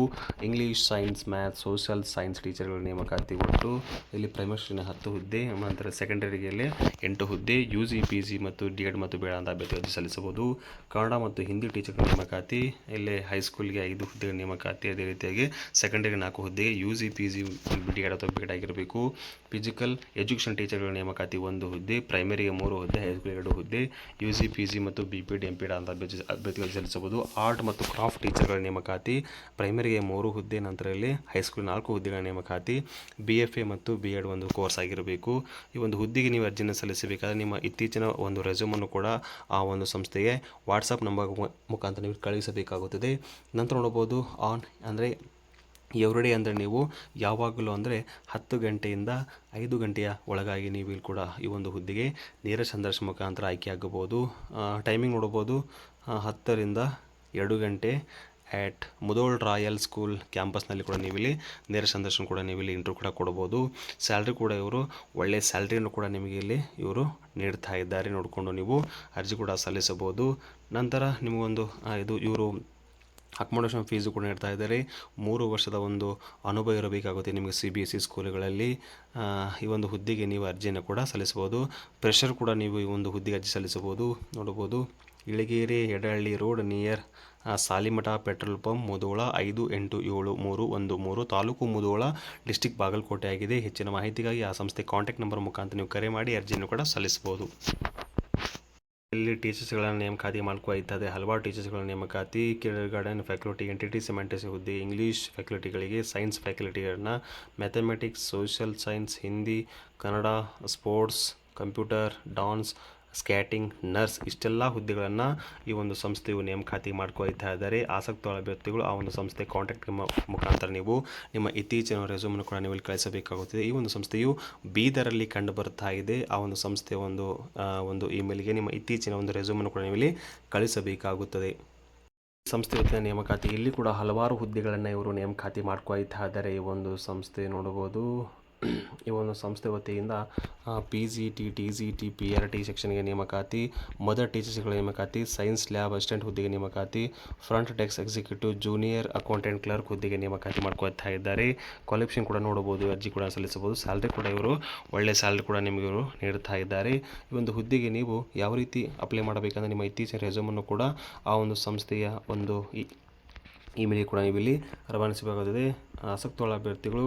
[SPEAKER 1] English, science, maths, social science ಟೀಚರ್ಗಳ ನೇಮಕಾತಿ ಒಟ್ಟು ಇಲ್ಲಿ ಪ್ರೈಮರಿ 10 ಹುದ್ದೆ, ನಂತರ ಸೆಕೆಂಡರಿಯಲ್ಲಿ 8 ಹುದ್ದೆ. UG, PG ಮತ್ತು DED ಮತ್ತು ಬೇಡ ಅಂತ ಅಭ್ಯರ್ಥಿ ಅರ್ಜಿ ಸಲ್ಲಿಸಬಹುದು. ಕನ್ನಡ ಮತ್ತು ಹಿಂದಿ ಟೀಚರ್ಗಳ ನೇಮಕಾತಿ ಇಲ್ಲಿ ಹೈಸ್ಕೂಲ್ಗೆ 5 ಹುದ್ದೆಗಳ ನೇಮಕಾತಿ, ಅದೇ ರೀತಿಯಾಗಿ ಸೆಕೆಂಡರಿಗೆ 4 ಹುದ್ದೆಗೆ UG, PG, DED ಅಥವಾ ಬೇಡ ಆಗಿರಬೇಕು. ಫಿಸಿಕಲ್ ಎಜುಕೇಷನ್ ಟೀಚರ್ಗಳ ನೇಮಕಾತಿ 1 ಹುದ್ದೆ, ಪ್ರೈಮರಿಗೆ 3 ಹುದ್ದೆ, ಹೈಸ್ಕೂಲ್ 2 ಹುದ್ದೆ. UG, PG ಮತ್ತು BPED, MPED ಅಂತ ಅಭ್ಯರ್ಥಿಗಳು ಸಲ್ಲಿಸಬಹುದು. ಆರ್ಟ್ ಮತ್ತು ಕ್ರಾಫ್ಟ್ ಟೀಚರ್ಗಳ ನೇಮಕಾತಿ ಪ್ರೈಮರಿಗೆ 3 ಹುದ್ದೆ, ನಂತರದಲ್ಲಿ ಹೈಸ್ಕೂಲ್ 4 ಹುದ್ದೆಗಳ ನೇಮಕಾತಿ. BFA ಮತ್ತು BEd ಒಂದು ಕೋರ್ಸ್ ಆಗಿರಬೇಕು. ಈ ಒಂದು ಹುದ್ದೆಗೆ ನೀವು ಅರ್ಜಿಯನ್ನು ಸಲ್ಲಿಸಬೇಕಾದ್ರೆ ನಿಮ್ಮ ಇತ್ತೀಚಿನ ಒಂದು ರೆಸ್ಯೂಮನ್ನು ಕೂಡ ಆ ಒಂದು ಸಂಸ್ಥೆಗೆ ವಾಟ್ಸಪ್ ನಂಬರ್ ಮುಖಾಂತರ ನೀವು ಕಳುಹಿಸಬೇಕಾಗುತ್ತದೆ. ನಂತರ ನೋಡ್ಬೋದು ಅಂದರೆ ಎವ್ರಿಡೇ ಅಂದರೆ ನೀವು ಯಾವಾಗಲೂ ಅಂದರೆ 10 ಗಂಟೆಯಿಂದ 5 ಗಂಟೆಯ ಒಳಗಾಗಿ ನೀವು ಇಲ್ಲಿ ಕೂಡ ಈ ಒಂದು ಹುದ್ದೆಗೆ ನೇರ ಸಂದರ್ಶನ ಮುಖಾಂತರ ಆಯ್ಕೆಯಾಗಬಹುದು. ಟೈಮಿಂಗ್ ನೋಡ್ಬೋದು, 10 ರಿಂದ 2 ಗಂಟೆ ಆ್ಯಟ್ ಮುಧೋಳ್ ರಾಯಲ್ ಸ್ಕೂಲ್ ಕ್ಯಾಂಪಸ್ನಲ್ಲಿ ಕೂಡ ನೀವು ಇಲ್ಲಿ ನೇರ ಸಂದರ್ಶನ ಕೂಡ ನೀವು ಇಲ್ಲಿ ಇಂಟರ್ವ್ಯೂ ಕೂಡ ಕೊಡ್ಬೋದು. ಸ್ಯಾಲ್ರಿ ಕೂಡ ಇವರು ಒಳ್ಳೆಯ ಸ್ಯಾಲ್ರಿಯನ್ನು ಕೂಡ ನಿಮಗೆ ಇಲ್ಲಿ ಇವರು ನೀಡ್ತಾ ಇದ್ದಾರೆ. ನೋಡಿಕೊಂಡು ನೀವು ಅರ್ಜಿ ಕೂಡ ಸಲ್ಲಿಸಬಹುದು. ನಂತರ ನಿಮಗೊಂದು ಇವರು ಅಕೊಮೊಡೇಷನ್ ಫೀಸು ಕೂಡ ನೀಡ್ತಾ ಇದ್ದಾರೆ. 3 ವರ್ಷದ ಒಂದು ಅನುಭವ ಇರಬೇಕಾಗುತ್ತೆ ನಿಮಗೆ CBSE ಸ್ಕೂಲುಗಳಲ್ಲಿ. ಈ ಒಂದು ಹುದ್ದೆಗೆ ನೀವು ಅರ್ಜಿಯನ್ನು ಕೂಡ ಸಲ್ಲಿಸಬಹುದು. ಪ್ರೆಷರ್ ಕೂಡ ನೀವು ಈ ಒಂದು ಹುದ್ದೆಗೆ ಅರ್ಜಿ ಸಲ್ಲಿಸಬಹುದು. ನೋಡ್ಬೋದು, Ilageri Yadahalli road near Salimath petrol pump, Mudhol 587313, taluk Mudhol, district Bagalkote ಆಗಿದೆ. ಹೆಚ್ಚಿನ ಮಾಹಿತಿಗಾಗಿ ಆ ಸಂಸ್ಥೆ ಕಾಂಟ್ಯಾಕ್ಟ್ ನಂಬರ್ ಮುಖಾಂತರ ನೀವು ಕರೆ ಮಾಡಿ ಅರ್ಜಿಯನ್ನು ಕೂಡ ಸಲ್ಲಿಸಬಹುದು. ಇಲ್ಲಿ ಟೀಚರ್ಸ್ಗಳ ನೇಮಕಾತಿ ಮಾಡ್ಕೊಳ್ತದೆ. ಹಲವಾರು ಟೀಚರ್ಸ್ಗಳ ನೇಮಕಾತಿ kindergarten faculty, NTT Montessori ಹುದ್ದೆ, ಇಂಗ್ಲೀಷ್ ಫ್ಯಾಕಲ್ಟಿಗಳಿಗೆ, ಸೈನ್ಸ್ ಫ್ಯಾಕಲ್ಟಿಗಳನ್ನ, mathematics, social science, Hindi, Kannada, sports, computer, dance, skating, nurse, ಇಷ್ಟೆಲ್ಲ ಹುದ್ದೆಗಳನ್ನು ಈ ಒಂದು ಸಂಸ್ಥೆಯು ನೇಮಕಾತಿ ಮಾಡ್ಕೊಳ್ತಾ ಇದ್ದಾರೆ. ಆಸಕ್ತ ಅಭ್ಯರ್ಥಿಗಳು ಆ ಒಂದು ಸಂಸ್ಥೆ ಕಾಂಟ್ಯಾಕ್ಟ್ ಮುಖಾಂತರ ನೀವು ನಿಮ್ಮ ಇತ್ತೀಚಿನ ರೆಸ್ಯೂಮನ್ನು ಕೂಡ ನೀವು ಇಲ್ಲಿ ಕಳಿಸಬೇಕಾಗುತ್ತದೆ. ಈ ಒಂದು ಸಂಸ್ಥೆಯು ಬೀದರಲ್ಲಿ ಕಂಡು ಬರ್ತಾ ಇದೆ. ಆ ಒಂದು ಸಂಸ್ಥೆಯ ಒಂದು ಇಮೇಲ್ಗೆ ನಿಮ್ಮ ಇತ್ತೀಚಿನ ಒಂದು ರೆಸ್ಯೂಮನ್ನು ಕೂಡ ನೀವು ಇಲ್ಲಿ ಕಳಿಸಬೇಕಾಗುತ್ತದೆ. ಸಂಸ್ಥೆ ವತಿಯ ನೇಮಕಾತಿ ಇಲ್ಲಿ ಕೂಡ ಹಲವಾರು ಹುದ್ದೆಗಳನ್ನು ಇವರು ನೇಮಕಾತಿ ಮಾಡ್ಕೊಳ್ತಾ ಇದ್ದಾರೆ. ಈ ಒಂದು ಸಂಸ್ಥೆ ನೋಡ್ಬೋದು, ಈ ಒಂದು ಸಂಸ್ಥೆ ವತಿಯಿಂದ PGT, TGT, PRT ಸೆಕ್ಷನ್ಗೆ ನೇಮಕಾತಿ, ಮದರ್ ಟೀಚರ್ಸ್ಗಳ ನೇಮಕಾತಿ, ಸೈನ್ಸ್ ಲ್ಯಾಬ್ ಅಸಿಸ್ಟೆಂಟ್ ಹುದ್ದೆಗೆ ನೇಮಕಾತಿ, front desk executive, junior accountant clerk ಹುದ್ದೆಗೆ ನೇಮಕಾತಿ ಮಾಡ್ಕೊಳ್ತಾ ಇದ್ದಾರೆ. ಕ್ವಾಲಿಫಿಕೇಷನ್ ಕೂಡ ನೋಡಬಹುದು, ಅರ್ಜಿ ಕೂಡ ಸಲ್ಲಿಸಬಹುದು. ಸ್ಯಾಲ್ರಿ ಕೂಡ ಇವರು ಒಳ್ಳೆಯ ಸ್ಯಾಲ್ರಿ ಕೂಡ ನಿಮಗೆ ಇವರು ನೀಡ್ತಾ ಇದ್ದಾರೆ. ಈ ಒಂದು ಹುದ್ದೆಗೆ ನೀವು ಯಾವ ರೀತಿ ಅಪ್ಲೈ ಮಾಡಬೇಕಂದ್ರೆ ನಿಮ್ಮ ಇತ್ತೀಚಿನ ರೆಸ್ಯೂಮನ್ನು ಕೂಡ ಆ ಒಂದು ಸಂಸ್ಥೆಯ ಒಂದು ಇಮೇಲ್ಗೆ ಕೂಡ ನೀವು ಇಲ್ಲಿ ರವಾನಿಸಬೇಕಾಗುತ್ತದೆ. ಆಸಕ್ತುಳ್ಳ ಅಭ್ಯರ್ಥಿಗಳು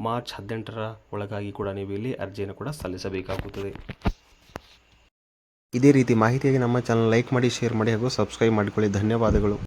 [SPEAKER 1] ಮಾರ್ಚ್ 18ರ ಒಳಗಾಗಿ ಕೂಡ ನೀವು ಇಲ್ಲಿ ಅರ್ಜಿಯನ್ನು ಕೂಡ ಸಲ್ಲಿಸಬೇಕಾಗುತ್ತದೆ. ಇದೇ ರೀತಿ ಮಾಹಿತಿಯಾಗಿ ನಮ್ಮ ಚಾನಲ್ ಲೈಕ್ ಮಾಡಿ, ಶೇರ್ ಮಾಡಿ ಹಾಗೂ ಸಬ್ಸ್ಕ್ರೈಬ್ ಮಾಡಿಕೊಳ್ಳಿ. ಧನ್ಯವಾದಗಳು.